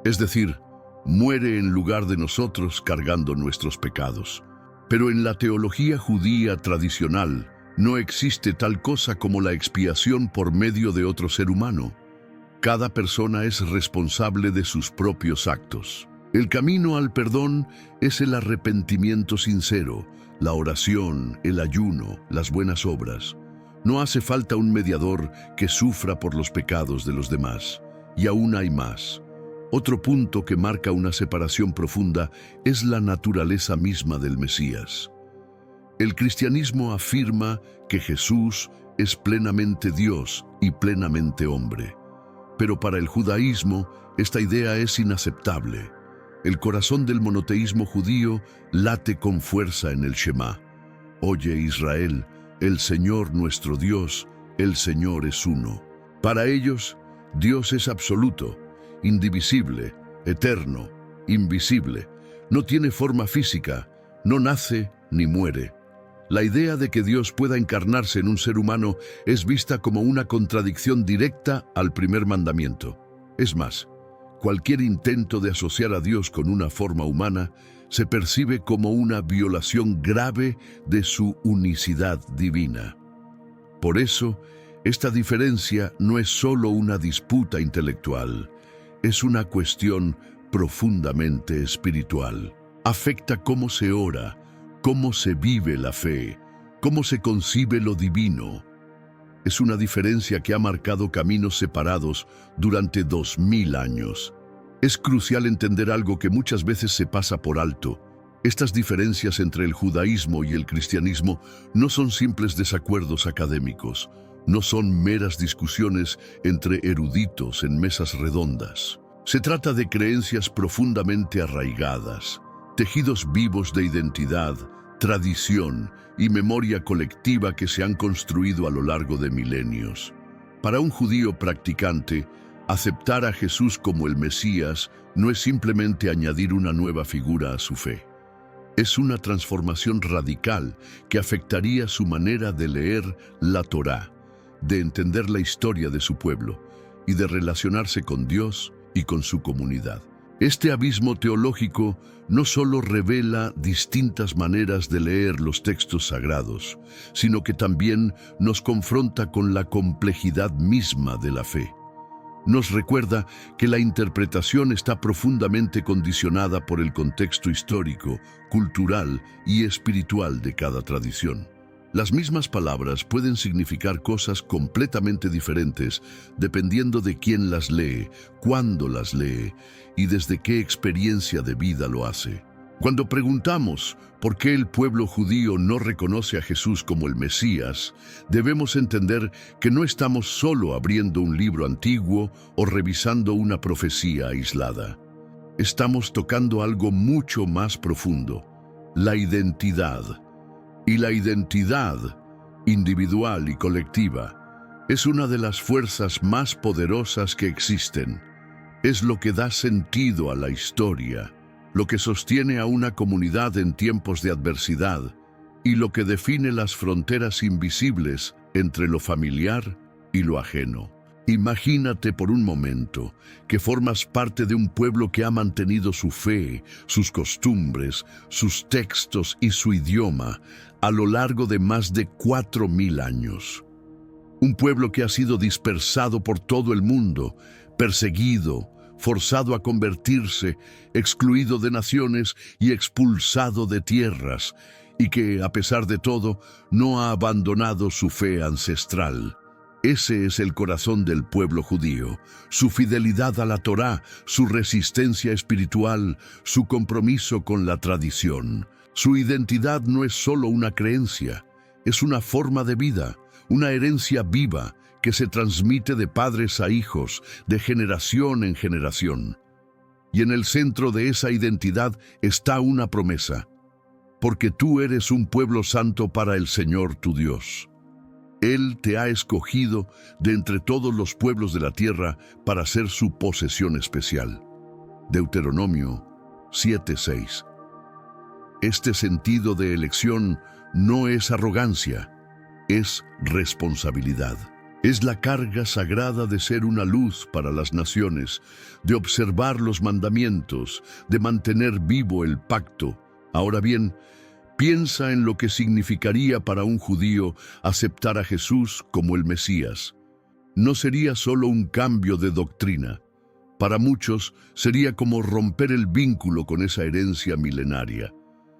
es decir, muere en lugar de nosotros cargando nuestros pecados. Pero en la teología judía tradicional no existe tal cosa como la expiación por medio de otro ser humano. Cada persona es responsable de sus propios actos. El camino al perdón es el arrepentimiento sincero, la oración, el ayuno, las buenas obras. No hace falta un mediador que sufra por los pecados de los demás. Y aún hay más. Otro punto que marca una separación profunda es la naturaleza misma del Mesías. El cristianismo afirma que Jesús es plenamente Dios y plenamente hombre. Pero para el judaísmo, esta idea es inaceptable. El corazón del monoteísmo judío late con fuerza en el Shema. Oye Israel, el Señor nuestro Dios, el Señor es uno. Para ellos, Dios es absoluto, indivisible, eterno, invisible. No tiene forma física, no nace ni muere. La idea de que Dios pueda encarnarse en un ser humano es vista como una contradicción directa al primer mandamiento. Es más, cualquier intento de asociar a Dios con una forma humana se percibe como una violación grave de su unicidad divina. Por eso, esta diferencia no es solo una disputa intelectual, es una cuestión profundamente espiritual. Afecta cómo se ora, cómo se vive la fe, cómo se concibe lo divino. Es una diferencia que ha marcado caminos separados durante 2000 años. Es crucial entender algo que muchas veces se pasa por alto. Estas diferencias entre el judaísmo y el cristianismo no son simples desacuerdos académicos, no son meras discusiones entre eruditos en mesas redondas. Se trata de creencias profundamente arraigadas, tejidos vivos de identidad, tradición y memoria colectiva que se han construido a lo largo de milenios. Para un judío practicante, aceptar a Jesús como el Mesías no es simplemente añadir una nueva figura a su fe. Es una transformación radical que afectaría su manera de leer la Torá, de entender la historia de su pueblo y de relacionarse con Dios y con su comunidad. Este abismo teológico no solo revela distintas maneras de leer los textos sagrados, sino que también nos confronta con la complejidad misma de la fe. Nos recuerda que la interpretación está profundamente condicionada por el contexto histórico, cultural y espiritual de cada tradición. Las mismas palabras pueden significar cosas completamente diferentes dependiendo de quién las lee, cuándo las lee y desde qué experiencia de vida lo hace. Cuando preguntamos por qué el pueblo judío no reconoce a Jesús como el Mesías, debemos entender que no estamos solo abriendo un libro antiguo o revisando una profecía aislada. Estamos tocando algo mucho más profundo, la identidad. Y la identidad, individual y colectiva, es una de las fuerzas más poderosas que existen. Es lo que da sentido a la historia, lo que sostiene a una comunidad en tiempos de adversidad y lo que define las fronteras invisibles entre lo familiar y lo ajeno. Imagínate por un momento que formas parte de un pueblo que ha mantenido su fe, sus costumbres, sus textos y su idioma a lo largo de más de 4000 años. Un pueblo que ha sido dispersado por todo el mundo, perseguido, forzado a convertirse, excluido de naciones y expulsado de tierras, y que, a pesar de todo, no ha abandonado su fe ancestral. Ese es el corazón del pueblo judío, su fidelidad a la Torá, su resistencia espiritual, su compromiso con la tradición. Su identidad no es solo una creencia, es una forma de vida, una herencia viva que se transmite de padres a hijos, de generación en generación. Y en el centro de esa identidad está una promesa, porque tú eres un pueblo santo para el Señor tu Dios. Él te ha escogido de entre todos los pueblos de la tierra para ser su posesión especial. Deuteronomio 7:6. Este sentido de elección no es arrogancia, es responsabilidad. Es la carga sagrada de ser una luz para las naciones, de observar los mandamientos, de mantener vivo el pacto. Ahora bien, piensa en lo que significaría para un judío aceptar a Jesús como el Mesías. No sería solo un cambio de doctrina. Para muchos sería como romper el vínculo con esa herencia milenaria.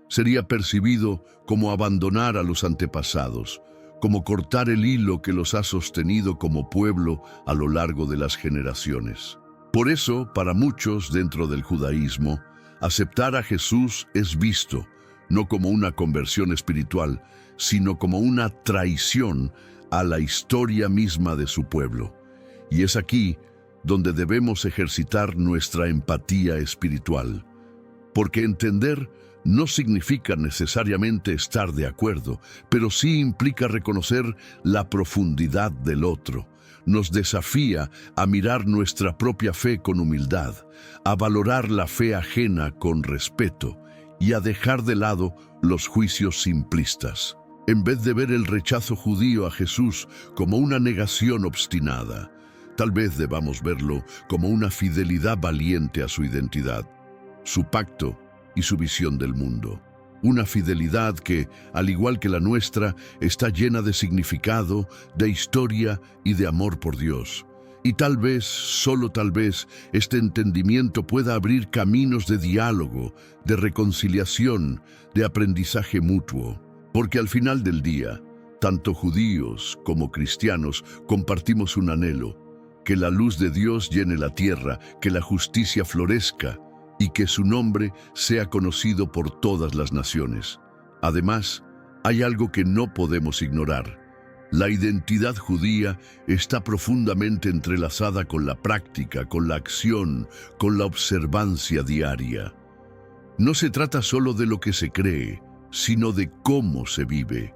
Sería percibido como abandonar a los antepasados, como cortar el hilo que los ha sostenido como pueblo a lo largo de las generaciones. Por eso, para muchos dentro del judaísmo, aceptar a Jesús es visto no como una conversión espiritual, sino como una traición a la historia misma de su pueblo. Y es aquí donde debemos ejercitar nuestra empatía espiritual, porque entender no significa necesariamente estar de acuerdo, pero sí implica reconocer la profundidad del otro. Nos desafía a mirar nuestra propia fe con humildad, a valorar la fe ajena con respeto y a dejar de lado los juicios simplistas. En vez de ver el rechazo judío a Jesús como una negación obstinada, tal vez debamos verlo como una fidelidad valiente a su identidad, su pacto y su visión del mundo. Una fidelidad que, al igual que la nuestra, está llena de significado, de historia y de amor por Dios. Y tal vez, solo tal vez, este entendimiento pueda abrir caminos de diálogo, de reconciliación, de aprendizaje mutuo. Porque al final del día, tanto judíos como cristianos compartimos un anhelo: que la luz de Dios llene la tierra, que la justicia florezca y que su nombre sea conocido por todas las naciones. Además, hay algo que no podemos ignorar. La identidad judía está profundamente entrelazada con la práctica, con la acción, con la observancia diaria. No se trata solo de lo que se cree, sino de cómo se vive.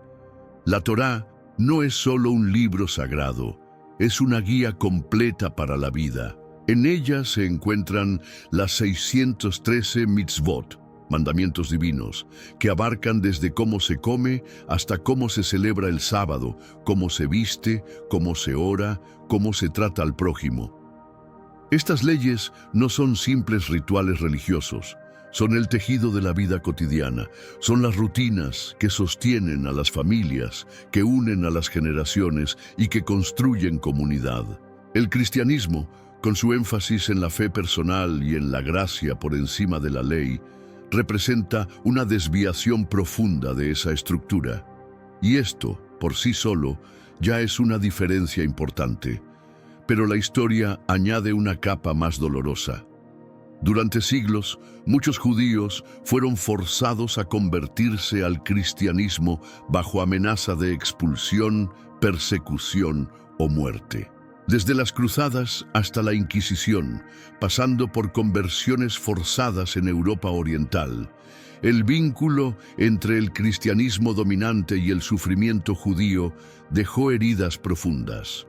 La Torá no es solo un libro sagrado, es una guía completa para la vida. En ella se encuentran las 613 mitzvot, mandamientos divinos, que abarcan desde cómo se come hasta cómo se celebra el sábado, cómo se viste, cómo se ora, cómo se trata al prójimo. Estas leyes no son simples rituales religiosos, son el tejido de la vida cotidiana, son las rutinas que sostienen a las familias, que unen a las generaciones y que construyen comunidad. El cristianismo, con su énfasis en la fe personal y en la gracia por encima de la ley, representa una desviación profunda de esa estructura. Y esto, por sí solo, ya es una diferencia importante. Pero la historia añade una capa más dolorosa. Durante siglos, muchos judíos fueron forzados a convertirse al cristianismo bajo amenaza de expulsión, persecución o muerte. Desde las cruzadas hasta la Inquisición, pasando por conversiones forzadas en Europa Oriental, el vínculo entre el cristianismo dominante y el sufrimiento judío dejó heridas profundas.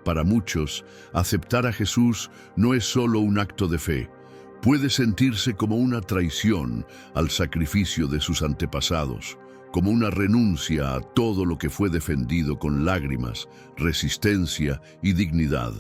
Para muchos, aceptar a Jesús no es solo un acto de fe, puede sentirse como una traición al sacrificio de sus antepasados, como una renuncia a todo lo que fue defendido con lágrimas, resistencia y dignidad.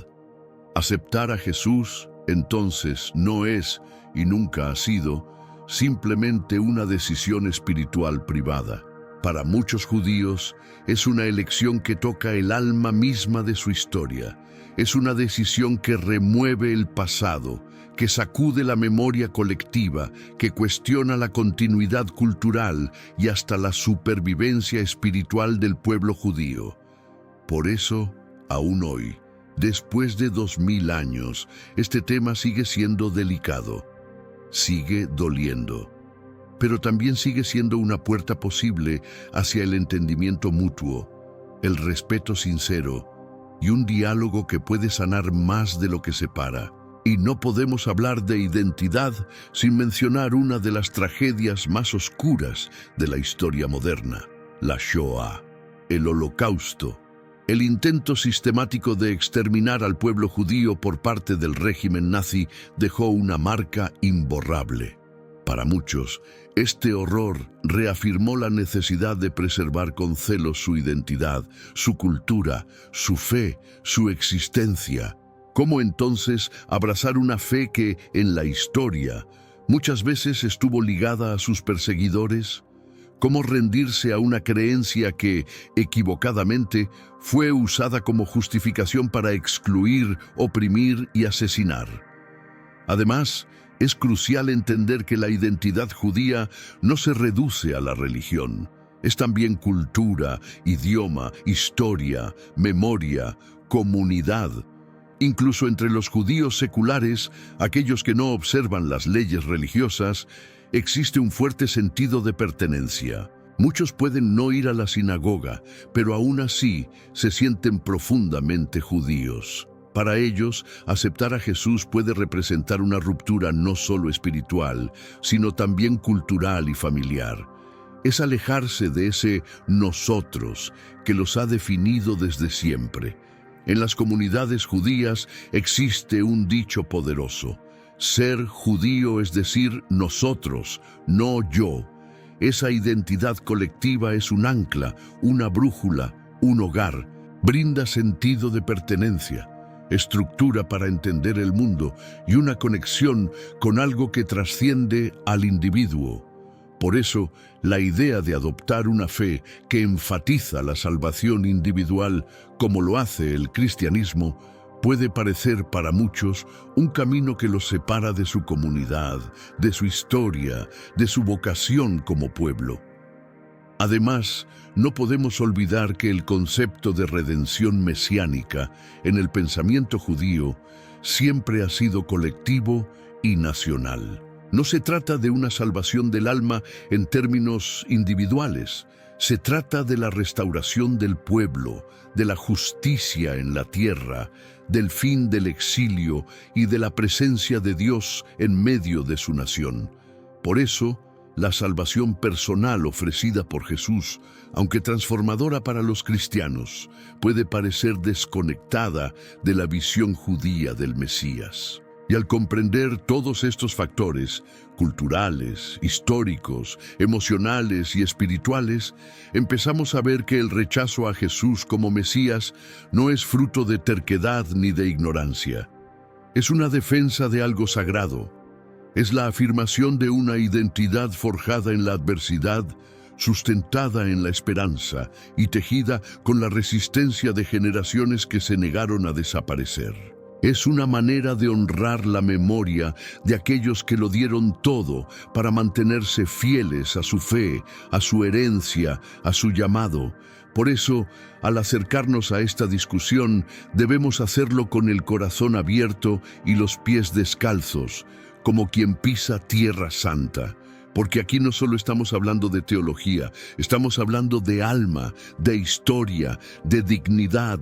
Aceptar a Jesús, entonces, no es, y nunca ha sido, simplemente una decisión espiritual privada. Para muchos judíos, es una elección que toca el alma misma de su historia. Es una decisión que remueve el pasado, que sacude la memoria colectiva, que cuestiona la continuidad cultural y hasta la supervivencia espiritual del pueblo judío. Por eso, aún hoy, después de 2000 años, este tema sigue siendo delicado, sigue doliendo, pero también sigue siendo una puerta posible hacia el entendimiento mutuo, el respeto sincero y un diálogo que puede sanar más de lo que separa. Y no podemos hablar de identidad sin mencionar una de las tragedias más oscuras de la historia moderna, la Shoah, el Holocausto, el intento sistemático de exterminar al pueblo judío por parte del régimen nazi dejó una marca imborrable. Para muchos, este horror reafirmó la necesidad de preservar con celo su identidad, su cultura, su fe, su existencia. ¿Cómo entonces abrazar una fe que, en la historia, muchas veces estuvo ligada a sus perseguidores? ¿Cómo rendirse a una creencia que, equivocadamente, fue usada como justificación para excluir, oprimir y asesinar? Además, es crucial entender que la identidad judía no se reduce a la religión. Es también cultura, idioma, historia, memoria, comunidad. Incluso entre los judíos seculares, aquellos que no observan las leyes religiosas, existe un fuerte sentido de pertenencia. Muchos pueden no ir a la sinagoga, pero aún así se sienten profundamente judíos. Para ellos, aceptar a Jesús puede representar una ruptura no solo espiritual, sino también cultural y familiar. Es alejarse de ese nosotros que los ha definido desde siempre. En las comunidades judías existe un dicho poderoso: ser judío es decir nosotros, no yo. Esa identidad colectiva es un ancla, una brújula, un hogar. Brinda sentido de pertenencia, estructura para entender el mundo y una conexión con algo que trasciende al individuo. Por eso, la idea de adoptar una fe que enfatiza la salvación individual, como lo hace el cristianismo, puede parecer para muchos un camino que los separa de su comunidad, de su historia, de su vocación como pueblo. Además, no podemos olvidar que el concepto de redención mesiánica en el pensamiento judío siempre ha sido colectivo y nacional. No se trata de una salvación del alma en términos individuales. Se trata de la restauración del pueblo, de la justicia en la tierra, del fin del exilio y de la presencia de Dios en medio de su nación. Por eso, la salvación personal ofrecida por Jesús, aunque transformadora para los cristianos, puede parecer desconectada de la visión judía del Mesías. Y al comprender todos estos factores, culturales, históricos, emocionales y espirituales, empezamos a ver que el rechazo a Jesús como Mesías no es fruto de terquedad ni de ignorancia. Es una defensa de algo sagrado. Es la afirmación de una identidad forjada en la adversidad, sustentada en la esperanza y tejida con la resistencia de generaciones que se negaron a desaparecer. Es una manera de honrar la memoria de aquellos que lo dieron todo para mantenerse fieles a su fe, a su herencia, a su llamado. Por eso, al acercarnos a esta discusión, debemos hacerlo con el corazón abierto y los pies descalzos, como quien pisa tierra santa. Porque aquí no solo estamos hablando de teología, estamos hablando de alma, de historia, de dignidad.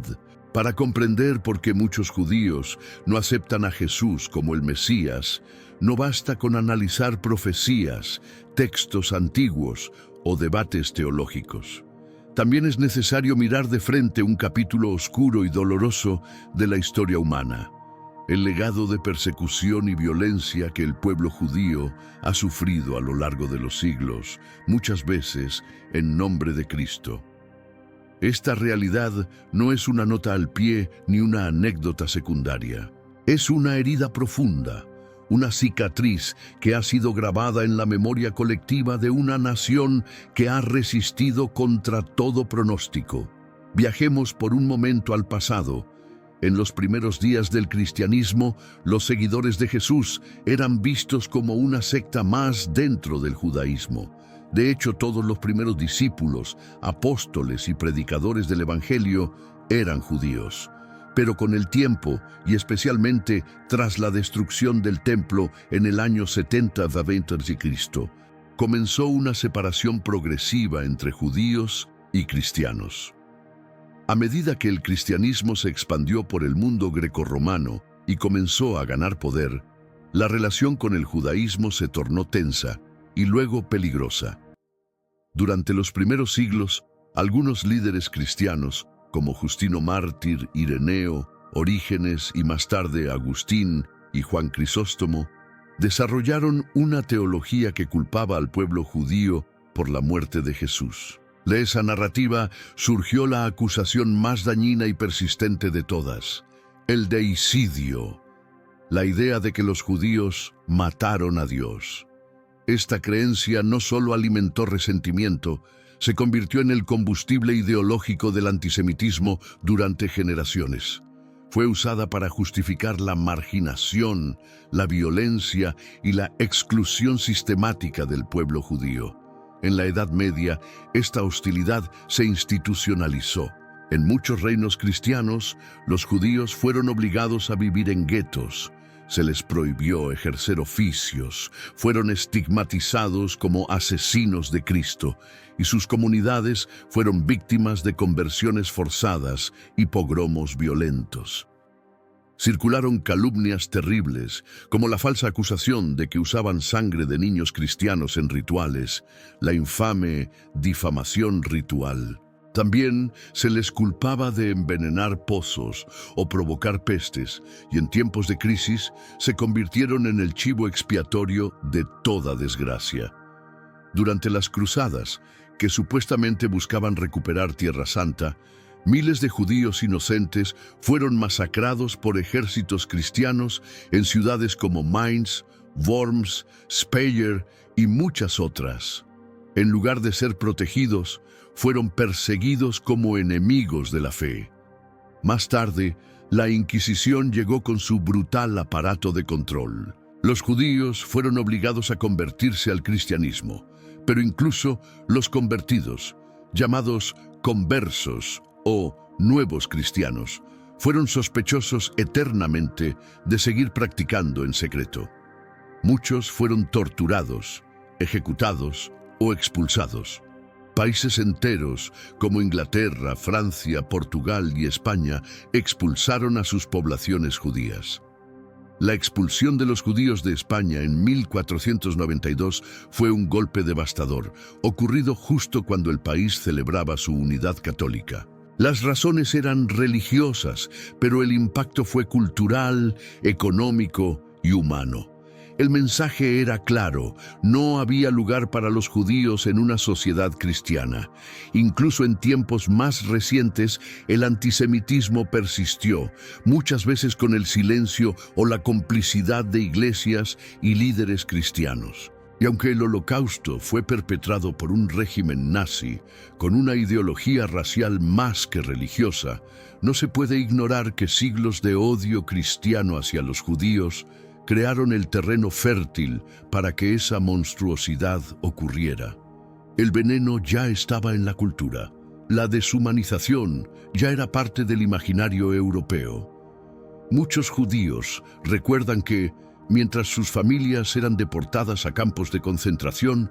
Para comprender por qué muchos judíos no aceptan a Jesús como el Mesías, no basta con analizar profecías, textos antiguos o debates teológicos. También es necesario mirar de frente un capítulo oscuro y doloroso de la historia humana, el legado de persecución y violencia que el pueblo judío ha sufrido a lo largo de los siglos, muchas veces en nombre de Cristo. Esta realidad no es una nota al pie ni una anécdota secundaria. Es una herida profunda, una cicatriz que ha sido grabada en la memoria colectiva de una nación que ha resistido contra todo pronóstico. Viajemos por un momento al pasado. En los primeros días del cristianismo, los seguidores de Jesús eran vistos como una secta más dentro del judaísmo. De hecho, todos los primeros discípulos, apóstoles y predicadores del Evangelio eran judíos. Pero con el tiempo, y especialmente tras la destrucción del templo en el año 70 a.C., comenzó una separación progresiva entre judíos y cristianos. A medida que el cristianismo se expandió por el mundo grecorromano y comenzó a ganar poder, la relación con el judaísmo se tornó tensa y luego peligrosa. Durante los primeros siglos, algunos líderes cristianos, como Justino Mártir, Ireneo, Orígenes y más tarde Agustín y Juan Crisóstomo, desarrollaron una teología que culpaba al pueblo judío por la muerte de Jesús. De esa narrativa surgió la acusación más dañina y persistente de todas, el deicidio, la idea de que los judíos mataron a Dios. Esta creencia no solo alimentó resentimiento, se convirtió en el combustible ideológico del antisemitismo durante generaciones. Fue usada para justificar la marginación, la violencia y la exclusión sistemática del pueblo judío. En la Edad Media, esta hostilidad se institucionalizó. En muchos reinos cristianos, los judíos fueron obligados a vivir en guetos. Se les prohibió ejercer oficios, fueron estigmatizados como asesinos de Cristo, y sus comunidades fueron víctimas de conversiones forzadas y pogromos violentos. Circularon calumnias terribles, como la falsa acusación de que usaban sangre de niños cristianos en rituales, la infame difamación ritual. También se les culpaba de envenenar pozos o provocar pestes, y en tiempos de crisis se convirtieron en el chivo expiatorio de toda desgracia. Durante las cruzadas, que supuestamente buscaban recuperar Tierra Santa, miles de judíos inocentes fueron masacrados por ejércitos cristianos en ciudades como Mainz, Worms, Speyer y muchas otras. En lugar de ser protegidos, fueron perseguidos como enemigos de la fe. Más tarde, La Inquisición llegó con su brutal aparato de control. Los judíos fueron obligados a convertirse al cristianismo, pero incluso los convertidos, llamados conversos o nuevos cristianos, fueron sospechosos eternamente de seguir practicando en secreto. Muchos fueron torturados, ejecutados o expulsados. Países enteros como Inglaterra, Francia, Portugal y España expulsaron a sus poblaciones judías. La expulsión de los judíos de España en 1492 fue un golpe devastador, ocurrido justo cuando el país celebraba su unidad católica. Las razones eran religiosas, pero el impacto fue cultural, económico y humano. El mensaje era claro: no había lugar para los judíos en una sociedad cristiana. Incluso en tiempos más recientes, el antisemitismo persistió, muchas veces con el silencio o la complicidad de iglesias y líderes cristianos. Y aunque el Holocausto fue perpetrado por un régimen nazi, con una ideología racial más que religiosa, no se puede ignorar que siglos de odio cristiano hacia los judíos crearon el terreno fértil para que esa monstruosidad ocurriera. El veneno ya estaba en la cultura. La deshumanización ya era parte del imaginario europeo. Muchos judíos recuerdan que, mientras sus familias eran deportadas a campos de concentración,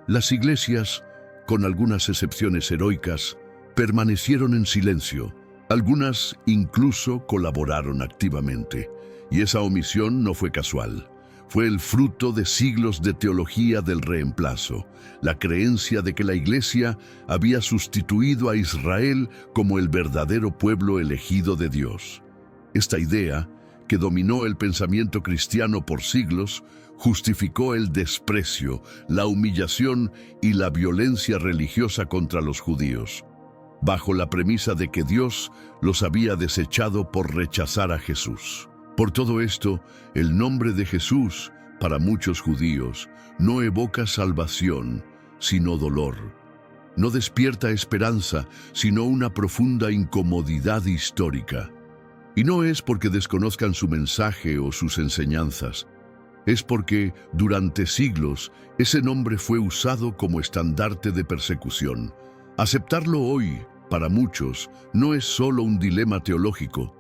las iglesias, con algunas excepciones heroicas, permanecieron en silencio. Algunas incluso colaboraron activamente. Y esa omisión no fue casual. Fue el fruto de siglos de teología del reemplazo, la creencia de que la Iglesia había sustituido a Israel como el verdadero pueblo elegido de Dios. Esta idea, que dominó el pensamiento cristiano por siglos, justificó el desprecio, la humillación y la violencia religiosa contra los judíos, bajo la premisa de que Dios los había desechado por rechazar a Jesús. Por todo esto, el nombre de Jesús, para muchos judíos, no evoca salvación, sino dolor. No despierta esperanza, sino una profunda incomodidad histórica. Y no es porque desconozcan su mensaje o sus enseñanzas. Es porque, durante siglos, ese nombre fue usado como estandarte de persecución. Aceptarlo hoy, para muchos, no es solo un dilema teológico.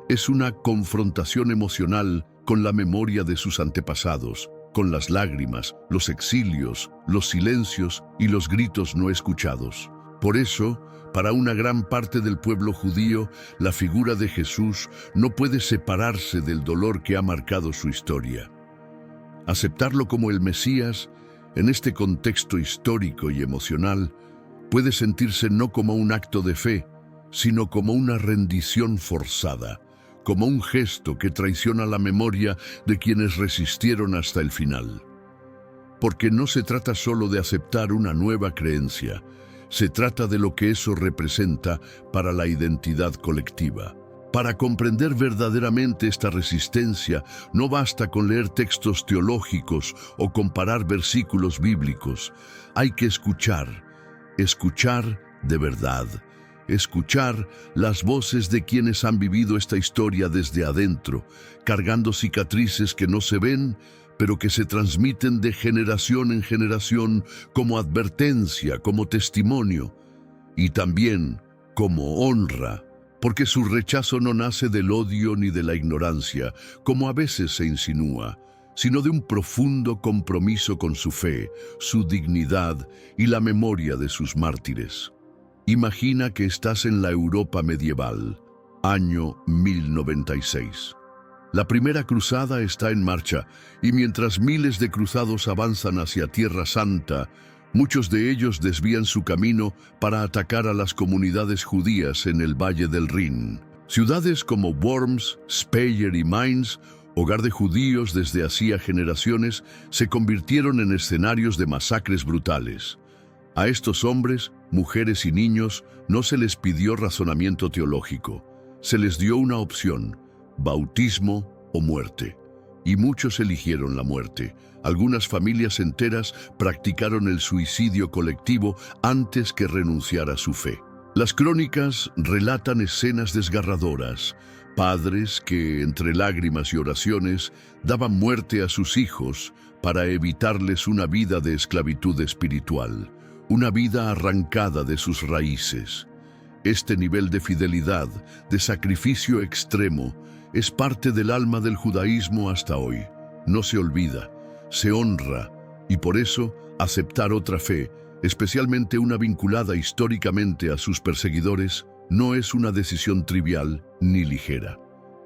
Es una confrontación emocional con la memoria de sus antepasados, con las lágrimas, los exilios, los silencios y los gritos no escuchados. Por eso, para una gran parte del pueblo judío, la figura de Jesús no puede separarse del dolor que ha marcado su historia. Aceptarlo como el Mesías, en este contexto histórico y emocional, puede sentirse no como un acto de fe, sino como una rendición forzada, como un gesto que traiciona la memoria de quienes resistieron hasta el final. Porque no se trata solo de aceptar una nueva creencia, se trata de lo que eso representa para la identidad colectiva. Para comprender verdaderamente esta resistencia, no basta con leer textos teológicos o comparar versículos bíblicos. Hay que escuchar de verdad. Escuchar las voces de quienes han vivido esta historia desde adentro, cargando cicatrices que no se ven, pero que se transmiten de generación en generación como advertencia, como testimonio y también como honra, porque su rechazo no nace del odio ni de la ignorancia, como a veces se insinúa, sino de un profundo compromiso con su fe, su dignidad y la memoria de sus mártires. Imagina que estás en la Europa medieval, año 1096. La primera cruzada está en marcha, y mientras miles de cruzados avanzan hacia Tierra Santa, muchos de ellos desvían su camino para atacar a las comunidades judías en el Valle del Rin. Ciudades como Worms, Speyer y Mainz, hogar de judíos desde hacía generaciones, se convirtieron en escenarios de masacres brutales. A estos hombres, mujeres y niños no se les pidió razonamiento teológico. Se les dio una opción: bautismo o muerte. Y muchos eligieron la muerte. Algunas familias enteras practicaron el suicidio colectivo antes que renunciar a su fe. Las crónicas relatan escenas desgarradoras: Padres que, entre lágrimas y oraciones, daban muerte a sus hijos para evitarles una vida de esclavitud espiritual, una vida arrancada de sus raíces. Este nivel de fidelidad, de sacrificio extremo, es parte del alma del judaísmo hasta hoy. No se olvida, se honra, y por eso aceptar otra fe, especialmente una vinculada históricamente a sus perseguidores, no es una decisión trivial ni ligera.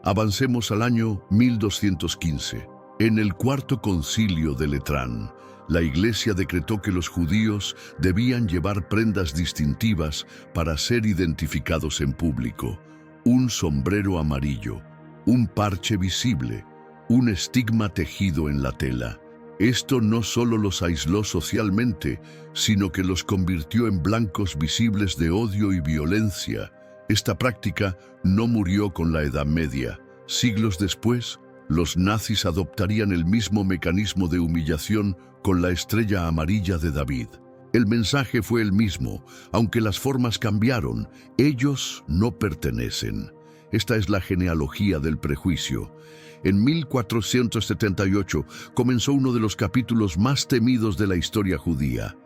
Avancemos al año 1215. En el Cuarto Concilio de Letrán, la Iglesia decretó que los judíos debían llevar prendas distintivas para ser identificados en público: un sombrero amarillo, un parche visible, un estigma tejido en la tela. Esto no solo los aisló socialmente, sino que los convirtió en blancos visibles de odio y violencia. Esta práctica no murió con la Edad Media. Siglos después, los nazis adoptarían el mismo mecanismo de humillación con la estrella amarilla de David. El mensaje fue el mismo, aunque las formas cambiaron. Ellos no pertenecen. Esta es la genealogía del prejuicio. En 1478 comenzó uno de los capítulos más temidos de la historia judía,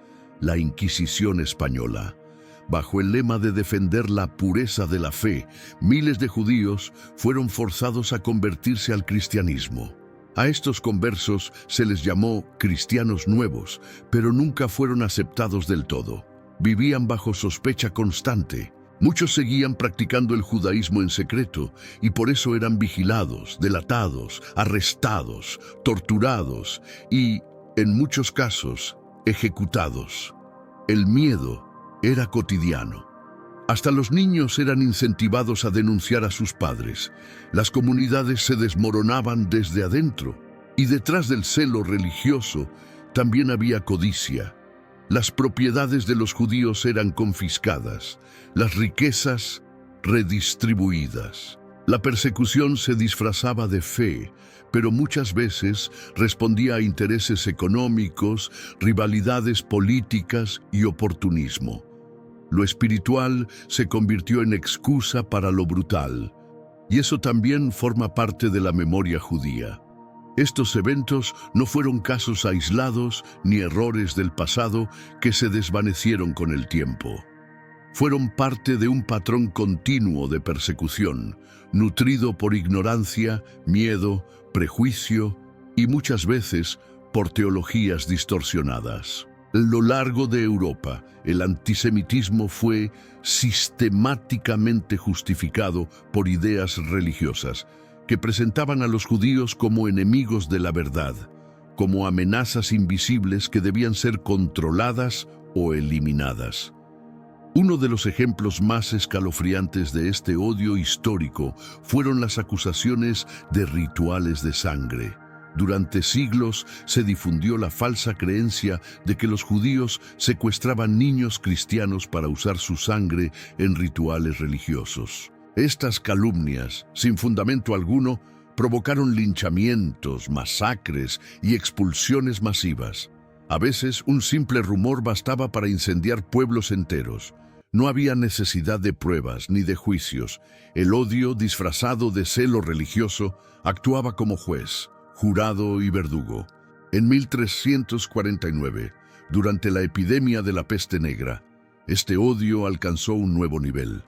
la Inquisición española. Bajo el lema de defender la pureza de la fe, miles de judíos fueron forzados a convertirse al cristianismo. A estos conversos se les llamó cristianos nuevos, pero nunca fueron aceptados del todo. Vivían bajo sospecha constante. Muchos seguían practicando el judaísmo en secreto y por eso eran vigilados, delatados, arrestados, torturados y, en muchos casos, ejecutados. El miedo era cotidiano. Hasta los niños eran incentivados a denunciar a sus padres. Las comunidades se desmoronaban desde adentro y detrás del celo religioso también había codicia. Las propiedades de los judíos eran confiscadas, las riquezas redistribuidas. La persecución se disfrazaba de fe, pero muchas veces respondía a intereses económicos, rivalidades políticas y oportunismo. Lo espiritual se convirtió en excusa para lo brutal, y eso también forma parte de la memoria judía. Estos eventos no fueron casos aislados ni errores del pasado que se desvanecieron con el tiempo. Fueron parte de un patrón continuo de persecución, nutrido por ignorancia, miedo, prejuicio y muchas veces por teologías distorsionadas. A lo largo de Europa, el antisemitismo fue sistemáticamente justificado por ideas religiosas que presentaban a los judíos como enemigos de la verdad, como amenazas invisibles que debían ser controladas o eliminadas. Uno de los ejemplos más escalofriantes de este odio histórico fueron las acusaciones de rituales de sangre. Durante siglos se difundió la falsa creencia de que los judíos secuestraban niños cristianos para usar su sangre en rituales religiosos. Estas calumnias, sin fundamento alguno, provocaron linchamientos, masacres y expulsiones masivas. A veces, un simple rumor bastaba para incendiar pueblos enteros. No había necesidad de pruebas ni de juicios. El odio, disfrazado de celo religioso, actuaba como juez, jurado y verdugo. En 1349, durante la epidemia de la peste negra, este odio alcanzó un nuevo nivel.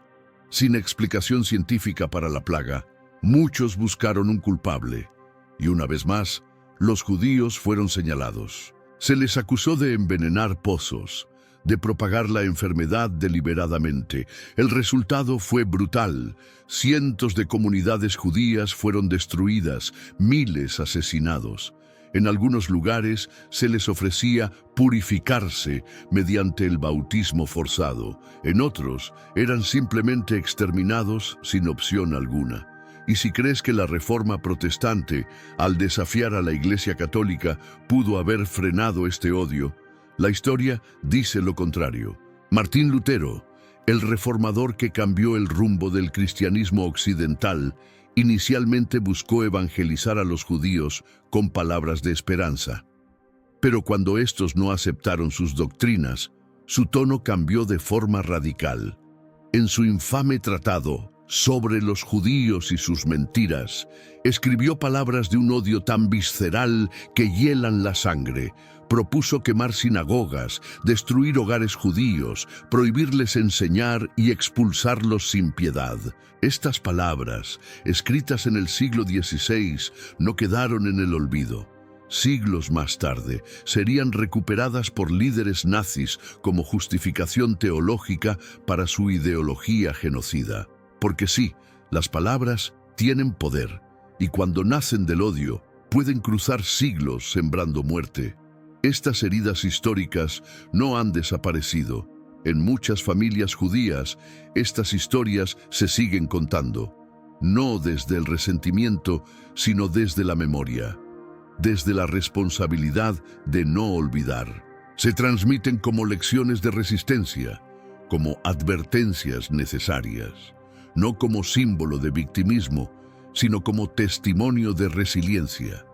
Sin explicación científica para la plaga, muchos buscaron un culpable, y una vez más, los judíos fueron señalados. Se les acusó de envenenar pozos, de propagar la enfermedad deliberadamente. El resultado fue brutal. Cientos de comunidades judías fueron destruidas, miles asesinados. En algunos lugares se les ofrecía purificarse mediante el bautismo forzado. En otros eran simplemente exterminados sin opción alguna. Y si crees que la Reforma Protestante, al desafiar a la Iglesia Católica, pudo haber frenado este odio, la historia dice lo contrario. Martín Lutero, el reformador que cambió el rumbo del cristianismo occidental, inicialmente buscó evangelizar a los judíos con palabras de esperanza. Pero cuando estos no aceptaron sus doctrinas, su tono cambió de forma radical. En su infame tratado, sobre los judíos y sus mentiras, escribió palabras de un odio tan visceral que hielan la sangre. Propuso quemar sinagogas, destruir hogares judíos, prohibirles enseñar y expulsarlos sin piedad. Estas palabras, escritas en el siglo XVI, no quedaron en el olvido. Siglos más tarde, serían recuperadas por líderes nazis como justificación teológica para su ideología genocida. Porque sí, las palabras tienen poder, y cuando nacen del odio, pueden cruzar siglos sembrando muerte. Estas heridas históricas no han desaparecido. En muchas familias judías, estas historias se siguen contando, no desde el resentimiento, sino desde la memoria, desde la responsabilidad de no olvidar. Se transmiten como lecciones de resistencia, como advertencias necesarias, no como símbolo de victimismo, sino como testimonio de resiliencia.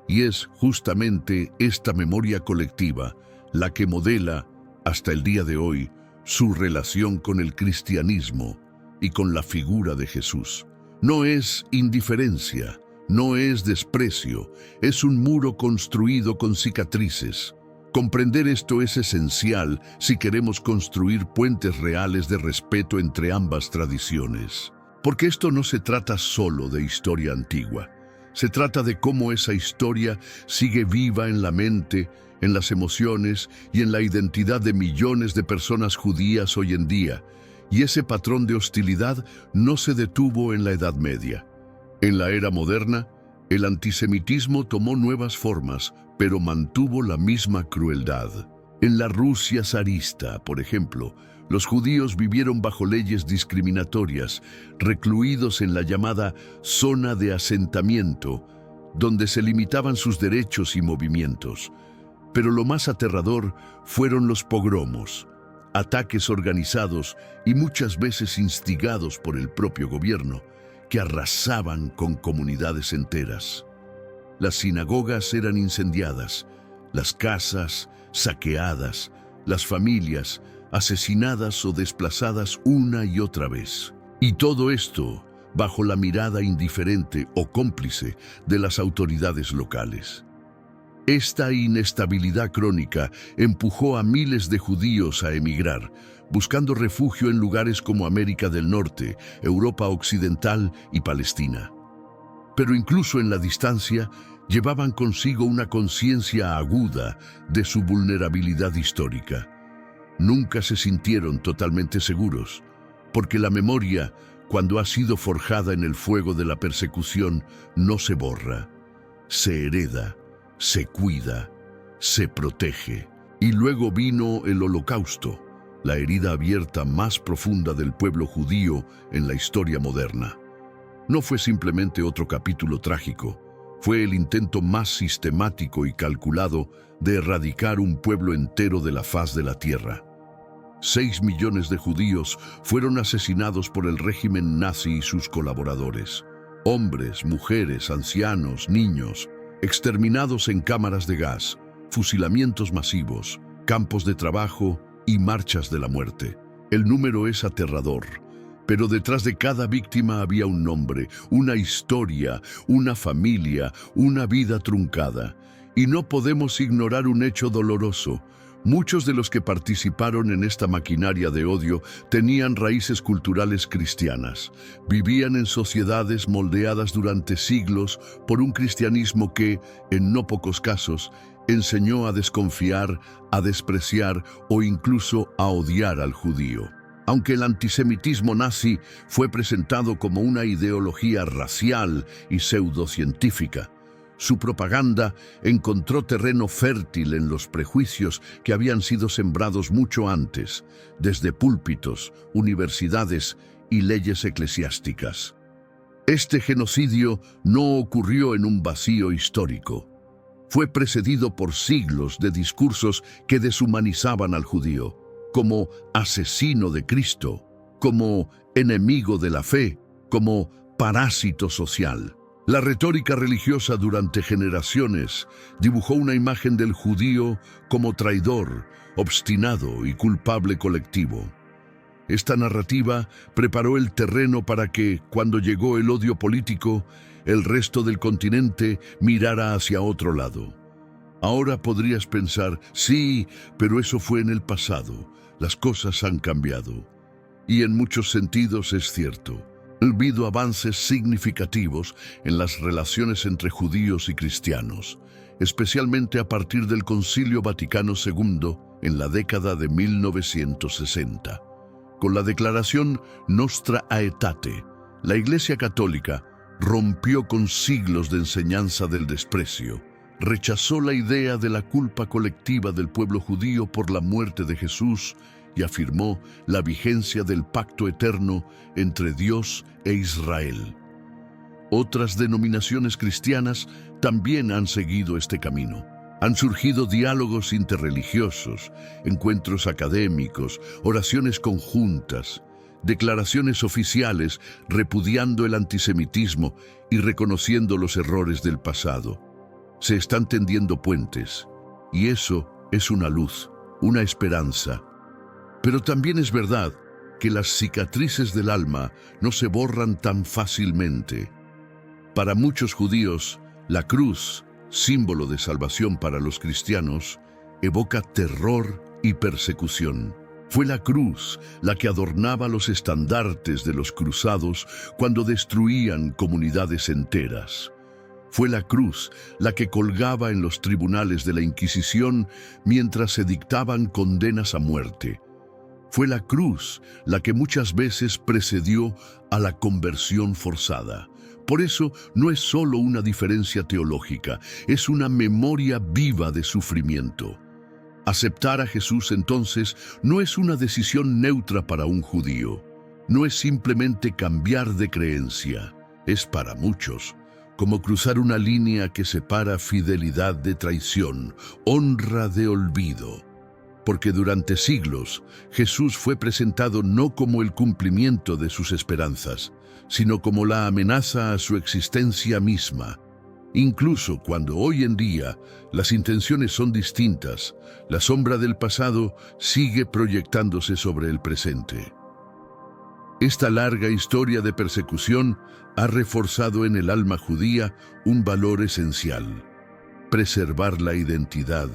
Y es justamente esta memoria colectiva la que modela, hasta el día de hoy, su relación con el cristianismo y con la figura de Jesús. No es indiferencia, no es desprecio, es un muro construido con cicatrices. Comprender esto es esencial si queremos construir puentes reales de respeto entre ambas tradiciones. Porque esto no se trata solo de historia antigua. Se trata de cómo esa historia sigue viva en la mente, en las emociones y en la identidad de millones de personas judías hoy en día. Y ese patrón de hostilidad no se detuvo en la Edad Media. En la era moderna, el antisemitismo tomó nuevas formas, pero mantuvo la misma crueldad. En la Rusia zarista, por ejemplo, los judíos vivieron bajo leyes discriminatorias, recluidos en la llamada zona de asentamiento, donde se limitaban sus derechos y movimientos. Pero lo más aterrador fueron los pogromos, ataques organizados y muchas veces instigados por el propio gobierno, que arrasaban con comunidades enteras. Las sinagogas eran incendiadas, las casas saqueadas, las familias asesinadas o desplazadas una y otra vez. Y todo esto bajo la mirada indiferente o cómplice de las autoridades locales. Esta inestabilidad crónica empujó a miles de judíos a emigrar, buscando refugio en lugares como América del Norte, Europa Occidental y Palestina. Pero incluso en la distancia, llevaban consigo una conciencia aguda de su vulnerabilidad histórica. Nunca se sintieron totalmente seguros, porque la memoria, cuando ha sido forjada en el fuego de la persecución, no se borra, se hereda, se cuida, se protege. Y luego vino el Holocausto, la herida abierta más profunda del pueblo judío en la historia moderna. No fue simplemente otro capítulo trágico, fue el intento más sistemático y calculado de erradicar un pueblo entero de la faz de la tierra. 6 millones de judíos fueron asesinados por el régimen nazi y sus colaboradores. Hombres, mujeres, ancianos, niños, exterminados en cámaras de gas, fusilamientos masivos, campos de trabajo y marchas de la muerte. El número es aterrador, pero detrás de cada víctima había un nombre, una historia, una familia, una vida truncada. Y no podemos ignorar un hecho doloroso. Muchos de los que participaron en esta maquinaria de odio tenían raíces culturales cristianas. Vivían en sociedades moldeadas durante siglos por un cristianismo que, en no pocos casos, enseñó a desconfiar, a despreciar o incluso a odiar al judío. Aunque el antisemitismo nazi fue presentado como una ideología racial y pseudocientífica, su propaganda encontró terreno fértil en los prejuicios que habían sido sembrados mucho antes, desde púlpitos, universidades y leyes eclesiásticas. Este genocidio no ocurrió en un vacío histórico. Fue precedido por siglos de discursos que deshumanizaban al judío, como asesino de Cristo, como enemigo de la fe, como parásito social. La retórica religiosa durante generaciones dibujó una imagen del judío como traidor, obstinado y culpable colectivo. Esta narrativa preparó el terreno para que, cuando llegó el odio político, el resto del continente mirara hacia otro lado. Ahora podrías pensar, sí, pero eso fue en el pasado. Las cosas han cambiado. Y en muchos sentidos es cierto. Ha habido avances significativos en las relaciones entre judíos y cristianos, especialmente a partir del Concilio Vaticano II en la década de 1960. Con la declaración Nostra Aetate, la Iglesia Católica rompió con siglos de enseñanza del desprecio, rechazó la idea de la culpa colectiva del pueblo judío por la muerte de Jesús y afirmó la vigencia del pacto eterno entre Dios e Israel. Otras denominaciones cristianas también han seguido este camino. Han surgido diálogos interreligiosos, encuentros académicos, oraciones conjuntas, declaraciones oficiales repudiando el antisemitismo y reconociendo los errores del pasado. Se están tendiendo puentes, y eso es una luz, una esperanza. Pero también es verdad que las cicatrices del alma no se borran tan fácilmente. Para muchos judíos, la cruz, símbolo de salvación para los cristianos, evoca terror y persecución. Fue la cruz la que adornaba los estandartes de los cruzados cuando destruían comunidades enteras. Fue la cruz la que colgaba en los tribunales de la Inquisición mientras se dictaban condenas a muerte. Fue la cruz la que muchas veces precedió a la conversión forzada. Por eso no es solo una diferencia teológica, es una memoria viva de sufrimiento. Aceptar a Jesús entonces no es una decisión neutra para un judío. No es simplemente cambiar de creencia. Es para muchos como cruzar una línea que separa fidelidad de traición, honra de olvido. Porque durante siglos Jesús fue presentado no como el cumplimiento de sus esperanzas, sino como la amenaza a su existencia misma. Incluso cuando hoy en día las intenciones son distintas, la sombra del pasado sigue proyectándose sobre el presente. Esta larga historia de persecución ha reforzado en el alma judía un valor esencial: preservar la identidad,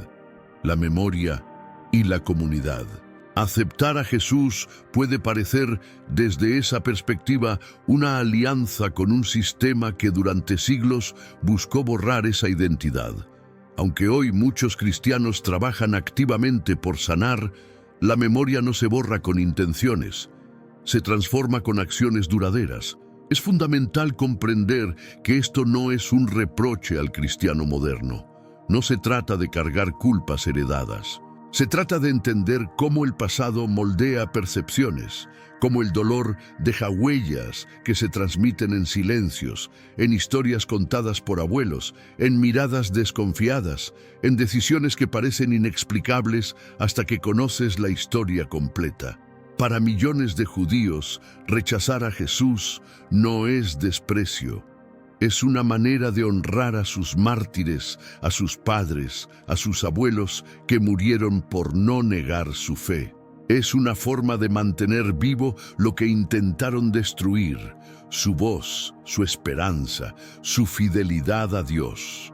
la memoria y la comunidad. Aceptar a Jesús puede parecer, desde esa perspectiva, una alianza con un sistema que durante siglos buscó borrar esa identidad. Aunque hoy muchos cristianos trabajan activamente por sanar, la memoria no se borra con intenciones, se transforma con acciones duraderas. Es fundamental comprender que esto no es un reproche al cristiano moderno. No se trata de cargar culpas heredadas. Se trata de entender cómo el pasado moldea percepciones, cómo el dolor deja huellas que se transmiten en silencios, en historias contadas por abuelos, en miradas desconfiadas, en decisiones que parecen inexplicables hasta que conoces la historia completa. Para millones de judíos, rechazar a Jesús no es desprecio. Es una manera de honrar a sus mártires, a sus padres, a sus abuelos que murieron por no negar su fe. Es una forma de mantener vivo lo que intentaron destruir: su voz, su esperanza, su fidelidad a Dios.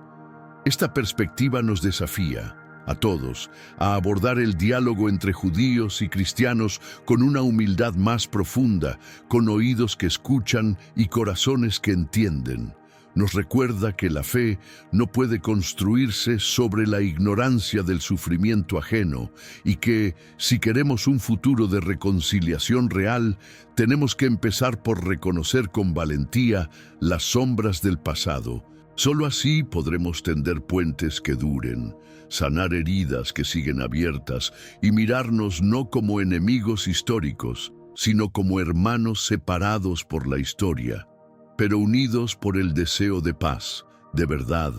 Esta perspectiva nos desafía a todos a abordar el diálogo entre judíos y cristianos con una humildad más profunda, con oídos que escuchan y corazones que entienden. Nos recuerda que la fe no puede construirse sobre la ignorancia del sufrimiento ajeno y que, si queremos un futuro de reconciliación real, tenemos que empezar por reconocer con valentía las sombras del pasado. Solo así podremos tender puentes que duren, sanar heridas que siguen abiertas y mirarnos no como enemigos históricos, sino como hermanos separados por la historia, pero unidos por el deseo de paz, de verdad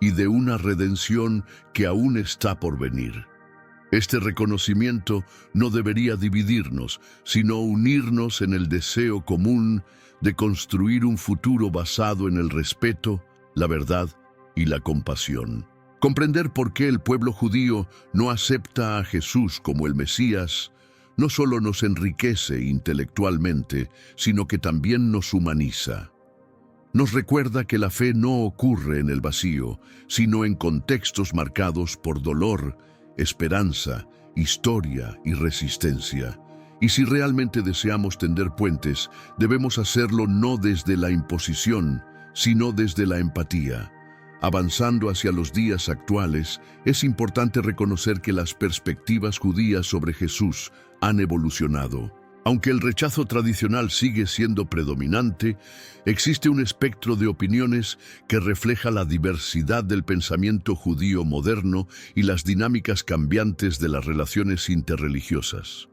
y de una redención que aún está por venir. Este reconocimiento no debería dividirnos, sino unirnos en el deseo común de construir un futuro basado en el respeto, la verdad y la compasión. Comprender por qué el pueblo judío no acepta a Jesús como el Mesías no solo nos enriquece intelectualmente, sino que también nos humaniza. Nos recuerda que la fe no ocurre en el vacío, sino en contextos marcados por dolor, esperanza, historia y resistencia. Y si realmente deseamos tender puentes, debemos hacerlo no desde la imposición, sino desde la empatía. Avanzando hacia los días actuales, es importante reconocer que las perspectivas judías sobre Jesús han evolucionado. Aunque el rechazo tradicional sigue siendo predominante, existe un espectro de opiniones que refleja la diversidad del pensamiento judío moderno y las dinámicas cambiantes de las relaciones interreligiosas.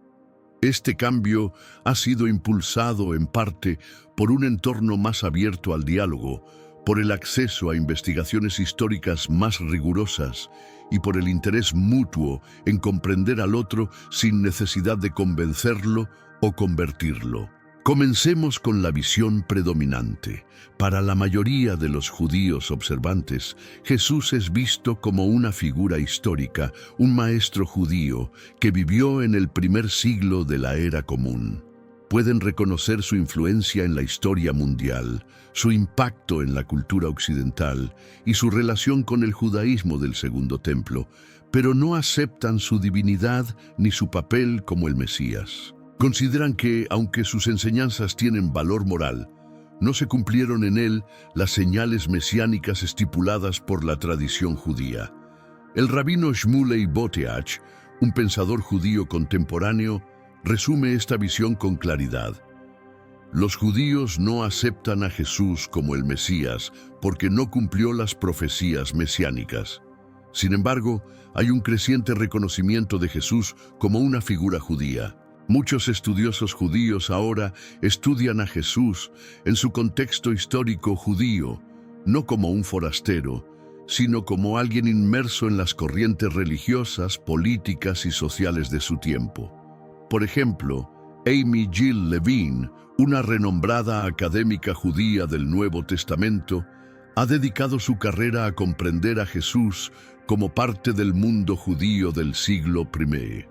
Este cambio ha sido impulsado en parte por un entorno más abierto al diálogo, por el acceso a investigaciones históricas más rigurosas y por el interés mutuo en comprender al otro sin necesidad de convencerlo o convertirlo. Comencemos con la visión predominante. Para la mayoría de los judíos observantes, Jesús es visto como una figura histórica, un maestro judío que vivió en el primer siglo de la era común. Pueden reconocer su influencia en la historia mundial, su impacto en la cultura occidental y su relación con el judaísmo del Segundo Templo, pero no aceptan su divinidad ni su papel como el Mesías. Consideran que, aunque sus enseñanzas tienen valor moral, no se cumplieron en él las señales mesiánicas estipuladas por la tradición judía. El rabino Shmuley Boteach, un pensador judío contemporáneo, resume esta visión con claridad. Los judíos no aceptan a Jesús como el Mesías porque no cumplió las profecías mesiánicas. Sin embargo, hay un creciente reconocimiento de Jesús como una figura judía. Muchos estudiosos judíos ahora estudian a Jesús en su contexto histórico judío, no como un forastero, sino como alguien inmerso en las corrientes religiosas, políticas y sociales de su tiempo. Por ejemplo, Amy Jill Levine, una renombrada académica judía del Nuevo Testamento, ha dedicado su carrera a comprender a Jesús como parte del mundo judío del siglo I.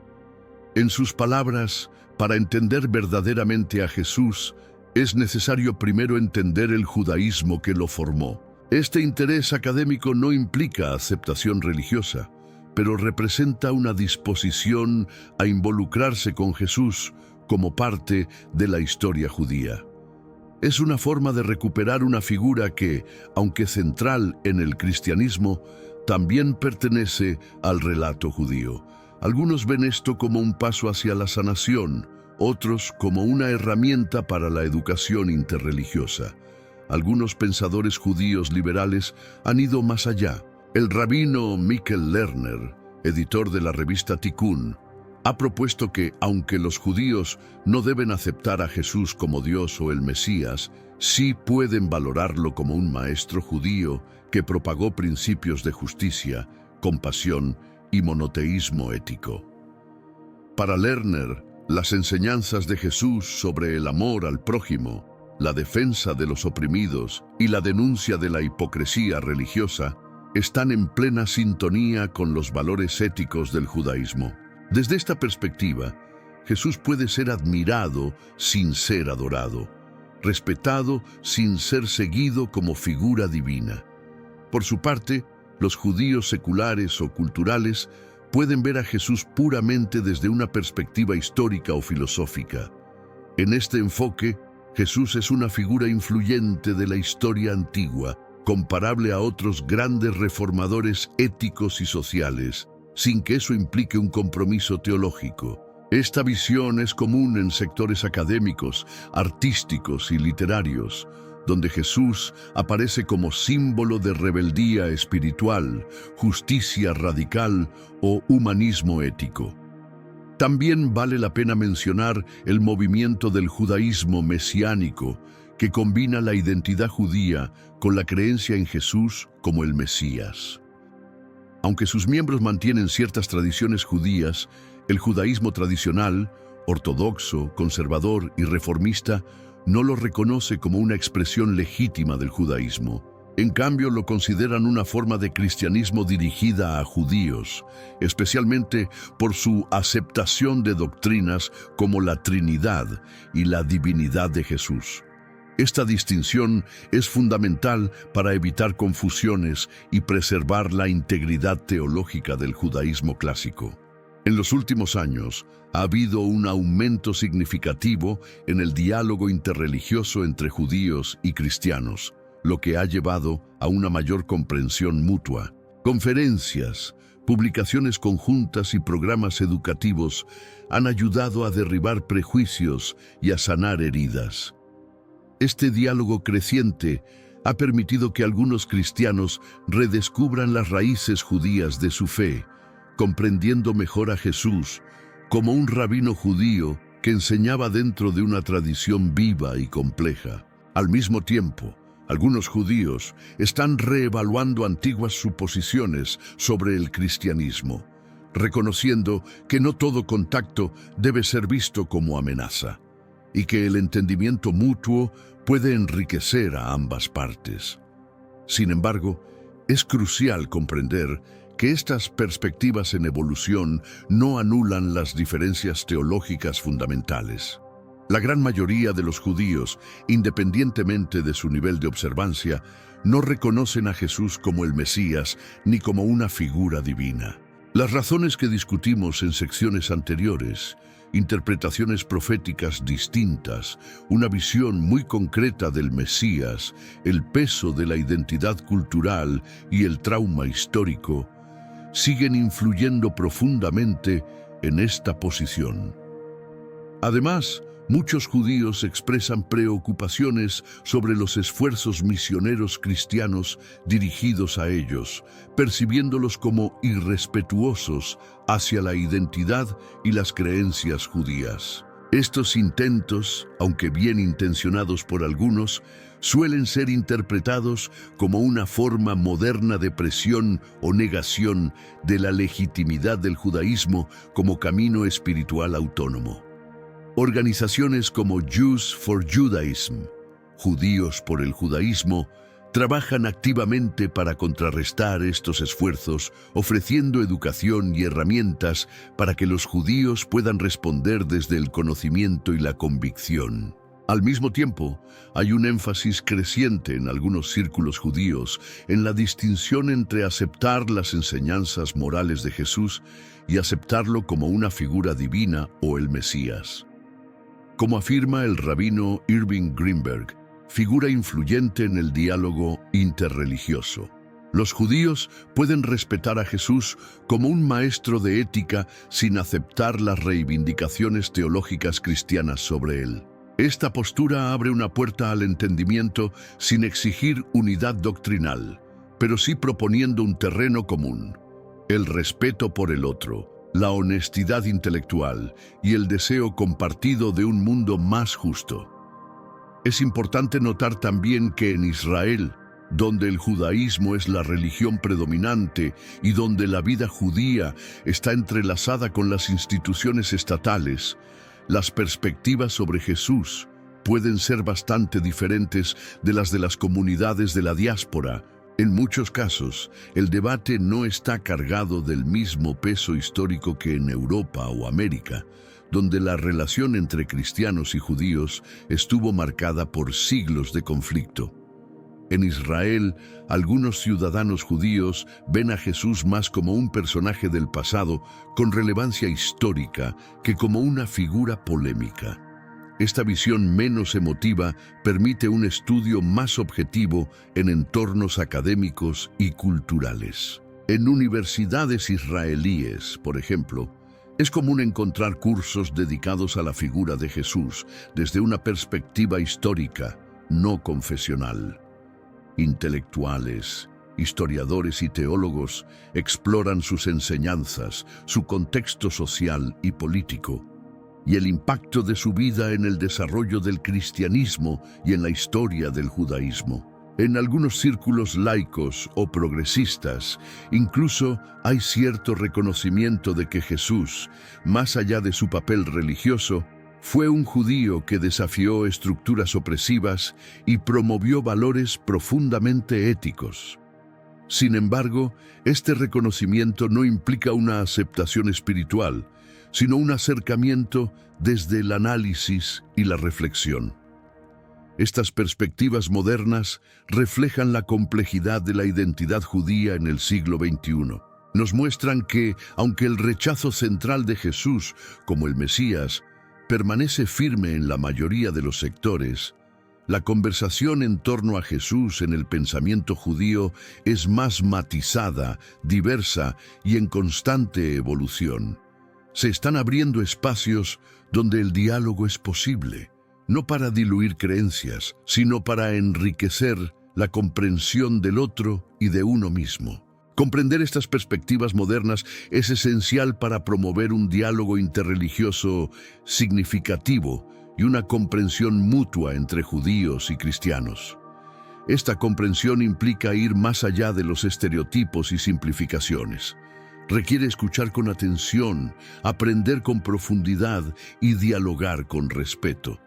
En sus palabras, para entender verdaderamente a Jesús, es necesario primero entender el judaísmo que lo formó. Este interés académico no implica aceptación religiosa, pero representa una disposición a involucrarse con Jesús como parte de la historia judía. Es una forma de recuperar una figura que, aunque central en el cristianismo, también pertenece al relato judío. Algunos ven esto como un paso hacia la sanación, otros como una herramienta para la educación interreligiosa. Algunos pensadores judíos liberales han ido más allá. El rabino Michael Lerner, editor de la revista Tikkun, ha propuesto que, aunque los judíos no deben aceptar a Jesús como Dios o el Mesías, sí pueden valorarlo como un maestro judío que propagó principios de justicia, compasión y monoteísmo ético. Para Lerner, las enseñanzas de Jesús sobre el amor al prójimo, la defensa de los oprimidos y la denuncia de la hipocresía religiosa están en plena sintonía con los valores éticos del judaísmo. Desde esta perspectiva, Jesús puede ser admirado sin ser adorado, respetado sin ser seguido como figura divina. Por su parte, los judíos seculares o culturales pueden ver a Jesús puramente desde una perspectiva histórica o filosófica. En este enfoque, Jesús es una figura influyente de la historia antigua, comparable a otros grandes reformadores éticos y sociales, sin que eso implique un compromiso teológico. Esta visión es común en sectores académicos, artísticos y literarios, donde Jesús aparece como símbolo de rebeldía espiritual, justicia radical o humanismo ético. También vale la pena mencionar el movimiento del judaísmo mesiánico, que combina la identidad judía con la creencia en Jesús como el Mesías. Aunque sus miembros mantienen ciertas tradiciones judías, el judaísmo tradicional, ortodoxo, conservador y reformista, no lo reconoce como una expresión legítima del judaísmo. En cambio, lo consideran una forma de cristianismo dirigida a judíos, especialmente por su aceptación de doctrinas como la Trinidad y la divinidad de Jesús. Esta distinción es fundamental para evitar confusiones y preservar la integridad teológica del judaísmo clásico. En los últimos años, ha habido un aumento significativo en el diálogo interreligioso entre judíos y cristianos, lo que ha llevado a una mayor comprensión mutua. Conferencias, publicaciones conjuntas y programas educativos han ayudado a derribar prejuicios y a sanar heridas. Este diálogo creciente ha permitido que algunos cristianos redescubran las raíces judías de su fe, comprendiendo mejor a Jesús como un rabino judío que enseñaba dentro de una tradición viva y compleja. Al mismo tiempo, algunos judíos están reevaluando antiguas suposiciones sobre el cristianismo, reconociendo que no todo contacto debe ser visto como amenaza, y que el entendimiento mutuo puede enriquecer a ambas partes. Sin embargo, es crucial comprender que estas perspectivas en evolución no anulan las diferencias teológicas fundamentales. La gran mayoría de los judíos, independientemente de su nivel de observancia, no reconocen a Jesús como el Mesías ni como una figura divina. Las razones que discutimos en secciones anteriores, interpretaciones proféticas distintas, una visión muy concreta del Mesías, el peso de la identidad cultural y el trauma histórico, siguen influyendo profundamente en esta posición. Además, muchos judíos expresan preocupaciones sobre los esfuerzos misioneros cristianos dirigidos a ellos, percibiéndolos como irrespetuosos hacia la identidad y las creencias judías. Estos intentos, aunque bien intencionados por algunos, suelen ser interpretados como una forma moderna de presión o negación de la legitimidad del judaísmo como camino espiritual autónomo. Organizaciones como Jews for Judaism, Judíos por el Judaísmo, trabajan activamente para contrarrestar estos esfuerzos, ofreciendo educación y herramientas para que los judíos puedan responder desde el conocimiento y la convicción. Al mismo tiempo, hay un énfasis creciente en algunos círculos judíos en la distinción entre aceptar las enseñanzas morales de Jesús y aceptarlo como una figura divina o el Mesías. Como afirma el rabino Irving Greenberg, figura influyente en el diálogo interreligioso, los judíos pueden respetar a Jesús como un maestro de ética sin aceptar las reivindicaciones teológicas cristianas sobre él. Esta postura abre una puerta al entendimiento sin exigir unidad doctrinal, pero sí proponiendo un terreno común: el respeto por el otro, la honestidad intelectual y el deseo compartido de un mundo más justo. Es importante notar también que en Israel, donde el judaísmo es la religión predominante y donde la vida judía está entrelazada con las instituciones estatales, las perspectivas sobre Jesús pueden ser bastante diferentes de las comunidades de la diáspora. En muchos casos, el debate no está cargado del mismo peso histórico que en Europa o América, donde la relación entre cristianos y judíos estuvo marcada por siglos de conflicto. En Israel, algunos ciudadanos judíos ven a Jesús más como un personaje del pasado con relevancia histórica que como una figura polémica. Esta visión menos emotiva permite un estudio más objetivo en entornos académicos y culturales. En universidades israelíes, por ejemplo, es común encontrar cursos dedicados a la figura de Jesús desde una perspectiva histórica, no confesional. Intelectuales, historiadores y teólogos exploran sus enseñanzas, su contexto social y político, y el impacto de su vida en el desarrollo del cristianismo y en la historia del judaísmo. En algunos círculos laicos o progresistas, incluso hay cierto reconocimiento de que Jesús, más allá de su papel religioso, Fue un judío que desafió estructuras opresivas y promovió valores profundamente éticos. Sin embargo, este reconocimiento no implica una aceptación espiritual, sino un acercamiento desde el análisis y la reflexión. Estas perspectivas modernas reflejan la complejidad de la identidad judía en el siglo XXI. Nos muestran que, aunque el rechazo central de Jesús, como el Mesías, permanece firme en la mayoría de los sectores, la conversación en torno a Jesús en el pensamiento judío es más matizada, diversa y en constante evolución. Se están abriendo espacios donde el diálogo es posible, no para diluir creencias, sino para enriquecer la comprensión del otro y de uno mismo. Comprender estas perspectivas modernas es esencial para promover un diálogo interreligioso significativo y una comprensión mutua entre judíos y cristianos. Esta comprensión implica ir más allá de los estereotipos y simplificaciones. Requiere escuchar con atención, aprender con profundidad y dialogar con respeto.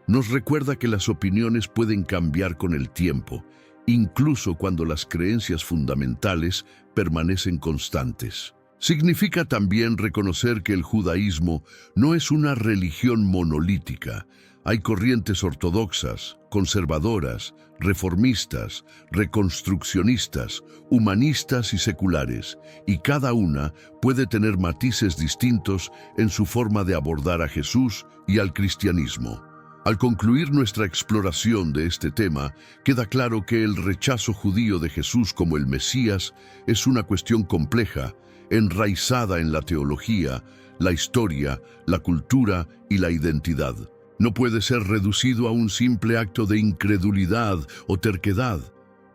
Nos recuerda que las opiniones pueden cambiar con el tiempo, incluso cuando las creencias fundamentales permanecen constantes. Significa también reconocer que el judaísmo no es una religión monolítica. Hay corrientes ortodoxas, conservadoras, reformistas, reconstruccionistas, humanistas y seculares, y cada una puede tener matices distintos en su forma de abordar a Jesús y al cristianismo. Al concluir nuestra exploración de este tema, queda claro que el rechazo judío de Jesús como el Mesías es una cuestión compleja, enraizada en la teología, la historia, la cultura y la identidad. No puede ser reducido a un simple acto de incredulidad o terquedad,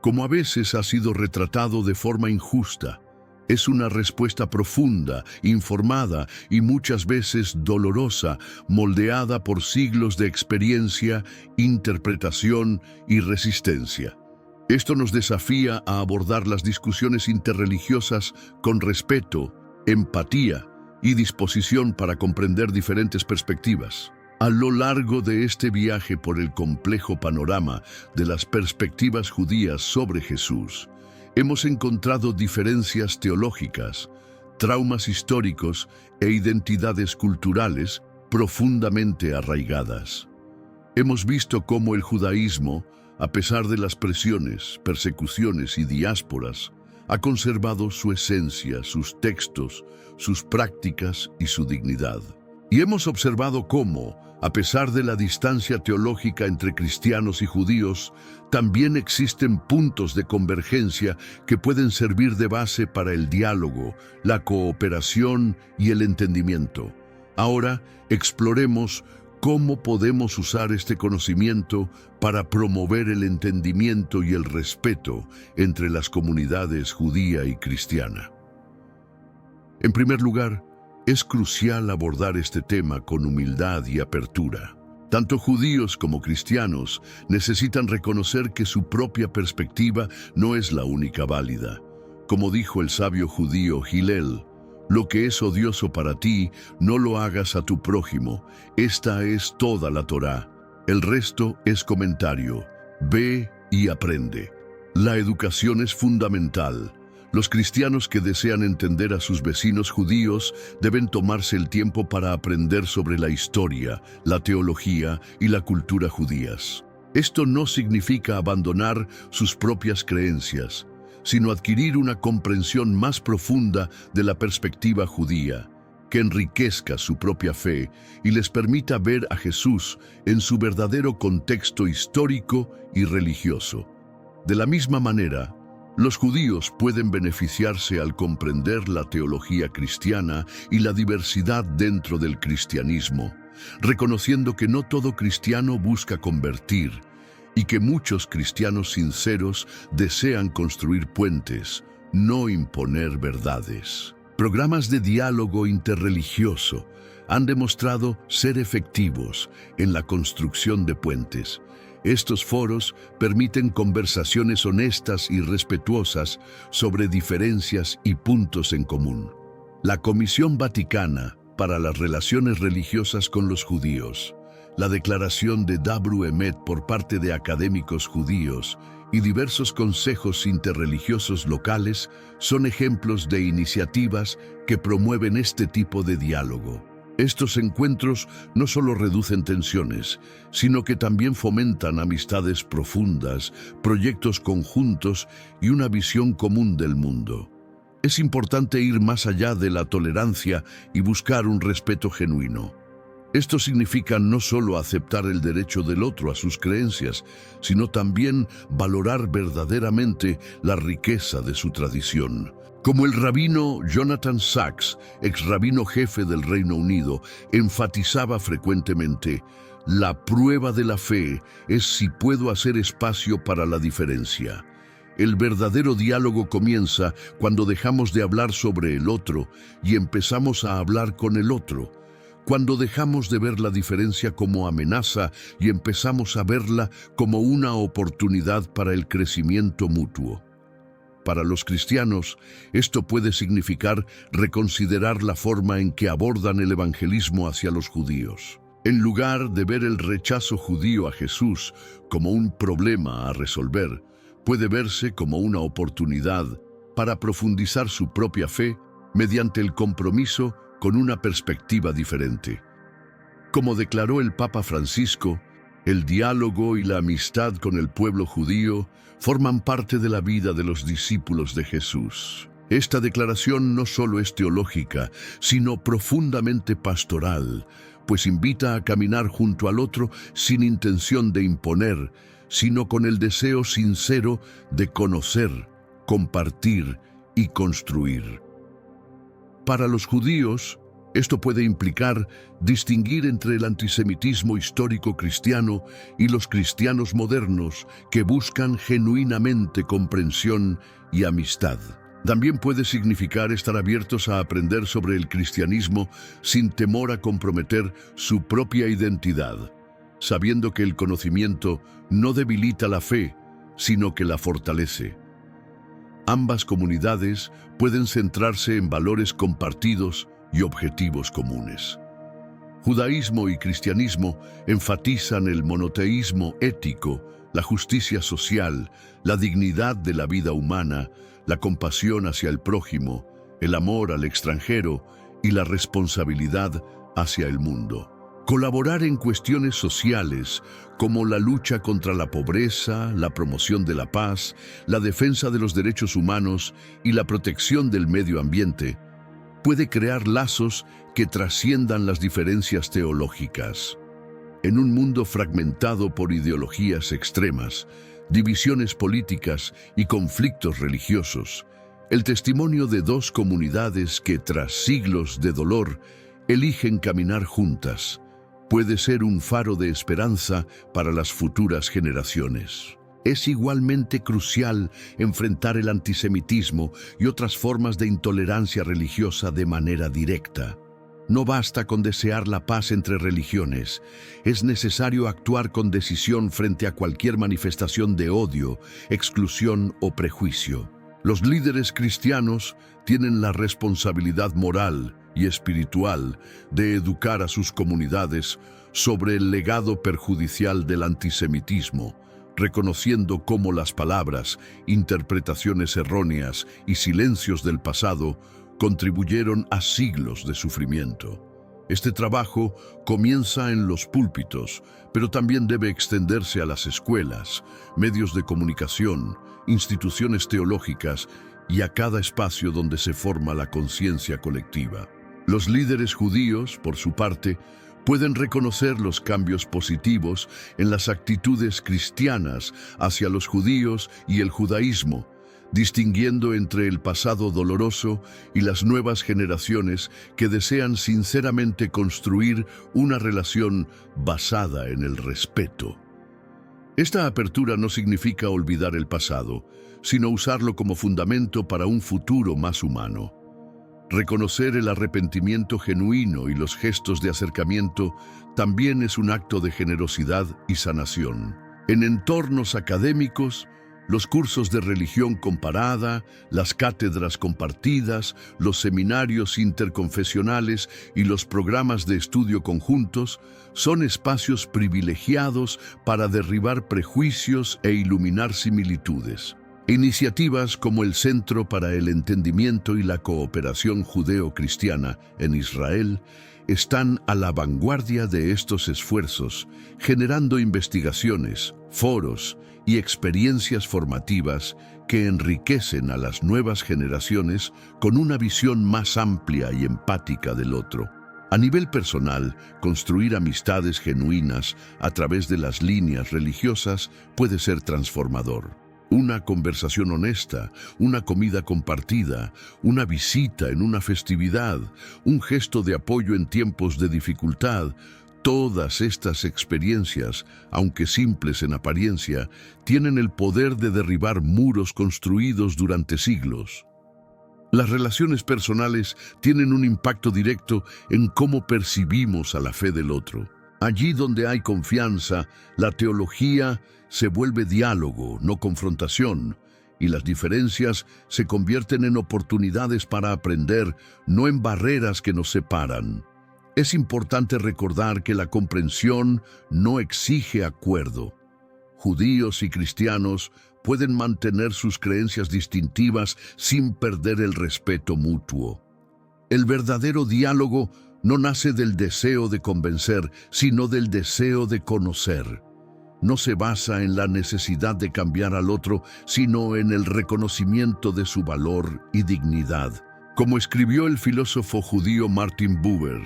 como a veces ha sido retratado de forma injusta. Es una respuesta profunda, informada y muchas veces dolorosa, moldeada por siglos de experiencia, interpretación y resistencia. Esto nos desafía a abordar las discusiones interreligiosas con respeto, empatía y disposición para comprender diferentes perspectivas. A lo largo de este viaje por el complejo panorama de las perspectivas judías sobre Jesús, hemos encontrado diferencias teológicas, traumas históricos e identidades culturales profundamente arraigadas. Hemos visto cómo el judaísmo, a pesar de las presiones, persecuciones y diásporas, ha conservado su esencia, sus textos, sus prácticas y su dignidad. Y hemos observado cómo, a pesar de la distancia teológica entre cristianos y judíos, también existen puntos de convergencia que pueden servir de base para el diálogo, la cooperación y el entendimiento. Ahora, exploremos cómo podemos usar este conocimiento para promover el entendimiento y el respeto entre las comunidades judía y cristiana. En primer lugar, es crucial abordar este tema con humildad y apertura. Tanto judíos como cristianos necesitan reconocer que su propia perspectiva no es la única válida. Como dijo el sabio judío Hillel, lo que es odioso para ti, no lo hagas a tu prójimo. Esta es toda la Torá. El resto es comentario. Ve y aprende. La educación es fundamental. Los cristianos que desean entender a sus vecinos judíos deben tomarse el tiempo para aprender sobre la historia, la teología y la cultura judías. Esto no significa abandonar sus propias creencias, sino adquirir una comprensión más profunda de la perspectiva judía, que enriquezca su propia fe y les permita ver a Jesús en su verdadero contexto histórico y religioso. De la misma manera, los judíos pueden beneficiarse al comprender la teología cristiana y la diversidad dentro del cristianismo, reconociendo que no todo cristiano busca convertir y que muchos cristianos sinceros desean construir puentes, no imponer verdades. Programas de diálogo interreligioso han demostrado ser efectivos en la construcción de puentes. Estos foros permiten conversaciones honestas y respetuosas sobre diferencias y puntos en común. La Comisión Vaticana, para las relaciones religiosas con los judíos. La declaración de Dabru Emet por parte de académicos judíos y diversos consejos interreligiosos locales son ejemplos de iniciativas que promueven este tipo de diálogo. Estos encuentros no solo reducen tensiones, sino que también fomentan amistades profundas, proyectos conjuntos y una visión común del mundo. Es importante ir más allá de la tolerancia y buscar un respeto genuino. Esto significa no solo aceptar el derecho del otro a sus creencias, sino también valorar verdaderamente la riqueza de su tradición. Como el rabino Jonathan Sacks, ex rabino jefe del Reino Unido, enfatizaba frecuentemente, la prueba de la fe es si puedo hacer espacio para la diferencia. El verdadero diálogo comienza cuando dejamos de hablar sobre el otro y empezamos a hablar con el otro. Cuando dejamos de ver la diferencia como amenaza y empezamos a verla como una oportunidad para el crecimiento mutuo. Para los cristianos, esto puede significar reconsiderar la forma en que abordan el evangelismo hacia los judíos. En lugar de ver el rechazo judío a Jesús como un problema a resolver, puede verse como una oportunidad para profundizar su propia fe mediante el compromiso con una perspectiva diferente. Como declaró el Papa Francisco, el diálogo y la amistad con el pueblo judío forman parte de la vida de los discípulos de Jesús. Esta declaración no solo es teológica, sino profundamente pastoral, pues invita a caminar junto al otro sin intención de imponer, sino con el deseo sincero de conocer, compartir y construir. Para los judíos, esto puede implicar distinguir entre el antisemitismo histórico cristiano y los cristianos modernos que buscan genuinamente comprensión y amistad. También puede significar estar abiertos a aprender sobre el cristianismo sin temor a comprometer su propia identidad, sabiendo que el conocimiento no debilita la fe, sino que la fortalece. Ambas comunidades pueden centrarse en valores compartidos y objetivos comunes. Judaísmo y cristianismo enfatizan el monoteísmo ético, la justicia social, la dignidad de la vida humana, la compasión hacia el prójimo, el amor al extranjero y la responsabilidad hacia el mundo. Colaborar en cuestiones sociales como la lucha contra la pobreza, la promoción de la paz, la defensa de los derechos humanos y la protección del medio ambiente puede crear lazos que trasciendan las diferencias teológicas. En un mundo fragmentado por ideologías extremas, divisiones políticas y conflictos religiosos, el testimonio de dos comunidades que, tras siglos de dolor, eligen caminar juntas, puede ser un faro de esperanza para las futuras generaciones. Es igualmente crucial enfrentar el antisemitismo y otras formas de intolerancia religiosa de manera directa. No basta con desear la paz entre religiones, es necesario actuar con decisión frente a cualquier manifestación de odio, exclusión o prejuicio. Los líderes cristianos tienen la responsabilidad moral y espiritual de educar a sus comunidades sobre el legado perjudicial del antisemitismo, reconociendo cómo las palabras, interpretaciones erróneas y silencios del pasado contribuyeron a siglos de sufrimiento. Este trabajo comienza en los púlpitos, pero también debe extenderse a las escuelas, medios de comunicación, instituciones teológicas y a cada espacio donde se forma la conciencia colectiva. Los líderes judíos, por su parte, pueden reconocer los cambios positivos en las actitudes cristianas hacia los judíos y el judaísmo, distinguiendo entre el pasado doloroso y las nuevas generaciones que desean sinceramente construir una relación basada en el respeto. Esta apertura no significa olvidar el pasado, sino usarlo como fundamento para un futuro más humano. Reconocer el arrepentimiento genuino y los gestos de acercamiento también es un acto de generosidad y sanación. En entornos académicos, Los cursos de religión comparada, las cátedras compartidas, los seminarios interconfesionales y los programas de estudio conjuntos son espacios privilegiados para derribar prejuicios e iluminar similitudes. Iniciativas como el Centro para el Entendimiento y la Cooperación Judeo-Cristiana en Israel están a la vanguardia de estos esfuerzos, generando investigaciones, foros y experiencias formativas que enriquecen a las nuevas generaciones con una visión más amplia y empática del otro. A nivel personal, construir amistades genuinas a través de las líneas religiosas puede ser transformador. Una conversación honesta, una comida compartida, una visita en una festividad, un gesto de apoyo en tiempos de dificultad. Todas estas experiencias, aunque simples en apariencia, tienen el poder de derribar muros construidos durante siglos. Las relaciones personales tienen un impacto directo en cómo percibimos a la fe del otro. Allí donde hay confianza, la teología se vuelve diálogo, no confrontación, y las diferencias se convierten en oportunidades para aprender, no en barreras que nos separan. Es importante recordar que la comprensión no exige acuerdo. Judíos y cristianos pueden mantener sus creencias distintivas sin perder el respeto mutuo. El verdadero diálogo no nace del deseo de convencer, sino del deseo de conocer. No se basa en la necesidad de cambiar al otro, sino en el reconocimiento de su valor y dignidad. Como escribió el filósofo judío Martin Buber,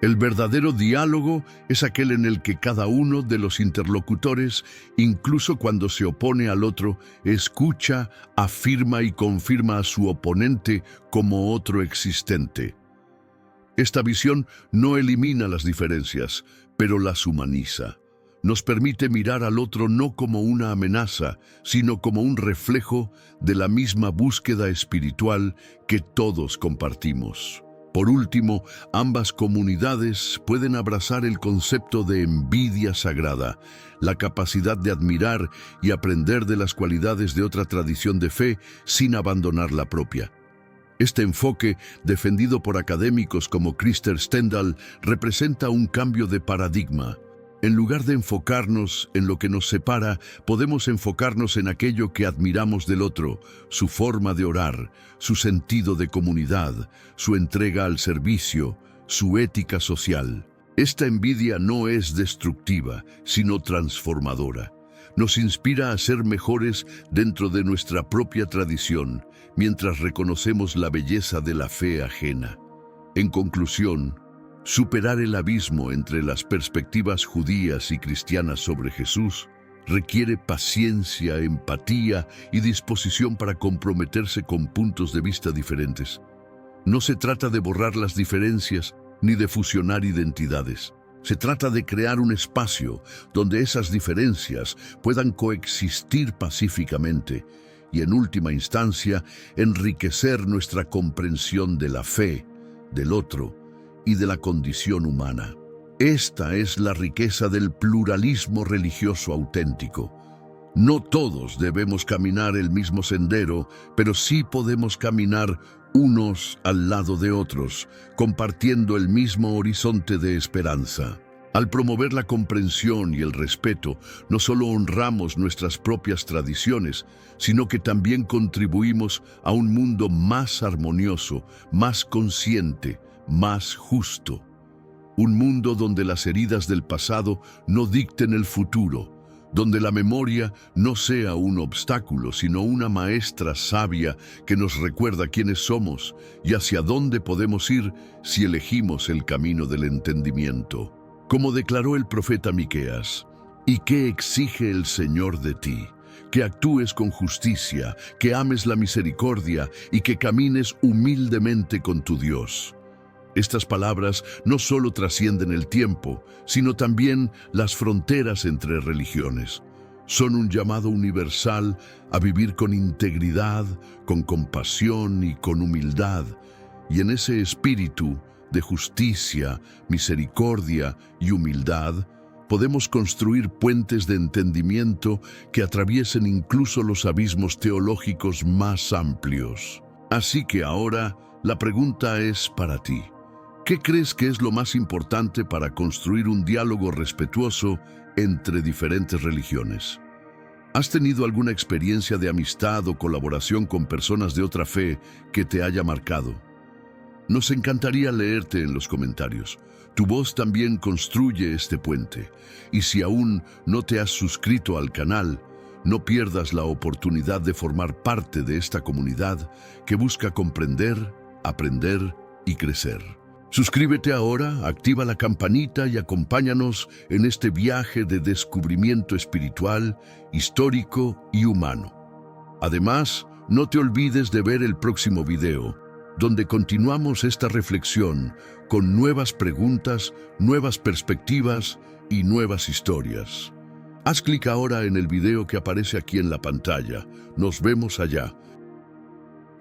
el verdadero diálogo es aquel en el que cada uno de los interlocutores, incluso cuando se opone al otro, escucha, afirma y confirma a su oponente como otro existente. Esta visión no elimina las diferencias, pero las humaniza. Nos permite mirar al otro no como una amenaza, sino como un reflejo de la misma búsqueda espiritual que todos compartimos. Por último, ambas comunidades pueden abrazar el concepto de envidia sagrada, la capacidad de admirar y aprender de las cualidades de otra tradición de fe sin abandonar la propia. Este enfoque, defendido por académicos como Krister Stendhal, representa un cambio de paradigma. En lugar de enfocarnos en lo que nos separa, podemos enfocarnos en aquello que admiramos del otro, su forma de orar, su sentido de comunidad, su entrega al servicio, su ética social. Esta envidia no es destructiva, sino transformadora. Nos inspira a ser mejores dentro de nuestra propia tradición, mientras reconocemos la belleza de la fe ajena. En conclusión, superar el abismo entre las perspectivas judías y cristianas sobre Jesús requiere paciencia, empatía y disposición para comprometerse con puntos de vista diferentes. No se trata de borrar las diferencias ni de fusionar identidades. Se trata de crear un espacio donde esas diferencias puedan coexistir pacíficamente y, en última instancia, enriquecer nuestra comprensión de la fe, del otro y de la condición humana. Esta es la riqueza del pluralismo religioso auténtico. No todos debemos caminar el mismo sendero, pero sí podemos caminar unos al lado de otros, compartiendo el mismo horizonte de esperanza. Al promover la comprensión y el respeto, no solo honramos nuestras propias tradiciones, sino que también contribuimos a un mundo más armonioso, más consciente, más justo. Un mundo donde las heridas del pasado no dicten el futuro, donde la memoria no sea un obstáculo, sino una maestra sabia que nos recuerda quiénes somos y hacia dónde podemos ir si elegimos el camino del entendimiento. Como declaró el profeta Miqueas, ¿y qué exige el Señor de ti? Que actúes con justicia, que ames la misericordia y que camines humildemente con tu Dios. Estas palabras no solo trascienden el tiempo, sino también las fronteras entre religiones. Son un llamado universal a vivir con integridad, con compasión y con humildad. Y en ese espíritu de justicia, misericordia y humildad, podemos construir puentes de entendimiento que atraviesen incluso los abismos teológicos más amplios. Así que ahora, la pregunta es para ti. ¿Qué crees que es lo más importante para construir un diálogo respetuoso entre diferentes religiones? ¿Has tenido alguna experiencia de amistad o colaboración con personas de otra fe que te haya marcado? Nos encantaría leerte en los comentarios. Tu voz también construye este puente. Y si aún no te has suscrito al canal, no pierdas la oportunidad de formar parte de esta comunidad que busca comprender, aprender y crecer. Suscríbete ahora, activa la campanita y acompáñanos en este viaje de descubrimiento espiritual, histórico y humano. Además, no te olvides de ver el próximo video, donde continuamos esta reflexión con nuevas preguntas, nuevas perspectivas y nuevas historias. Haz clic ahora en el video que aparece aquí en la pantalla. Nos vemos allá.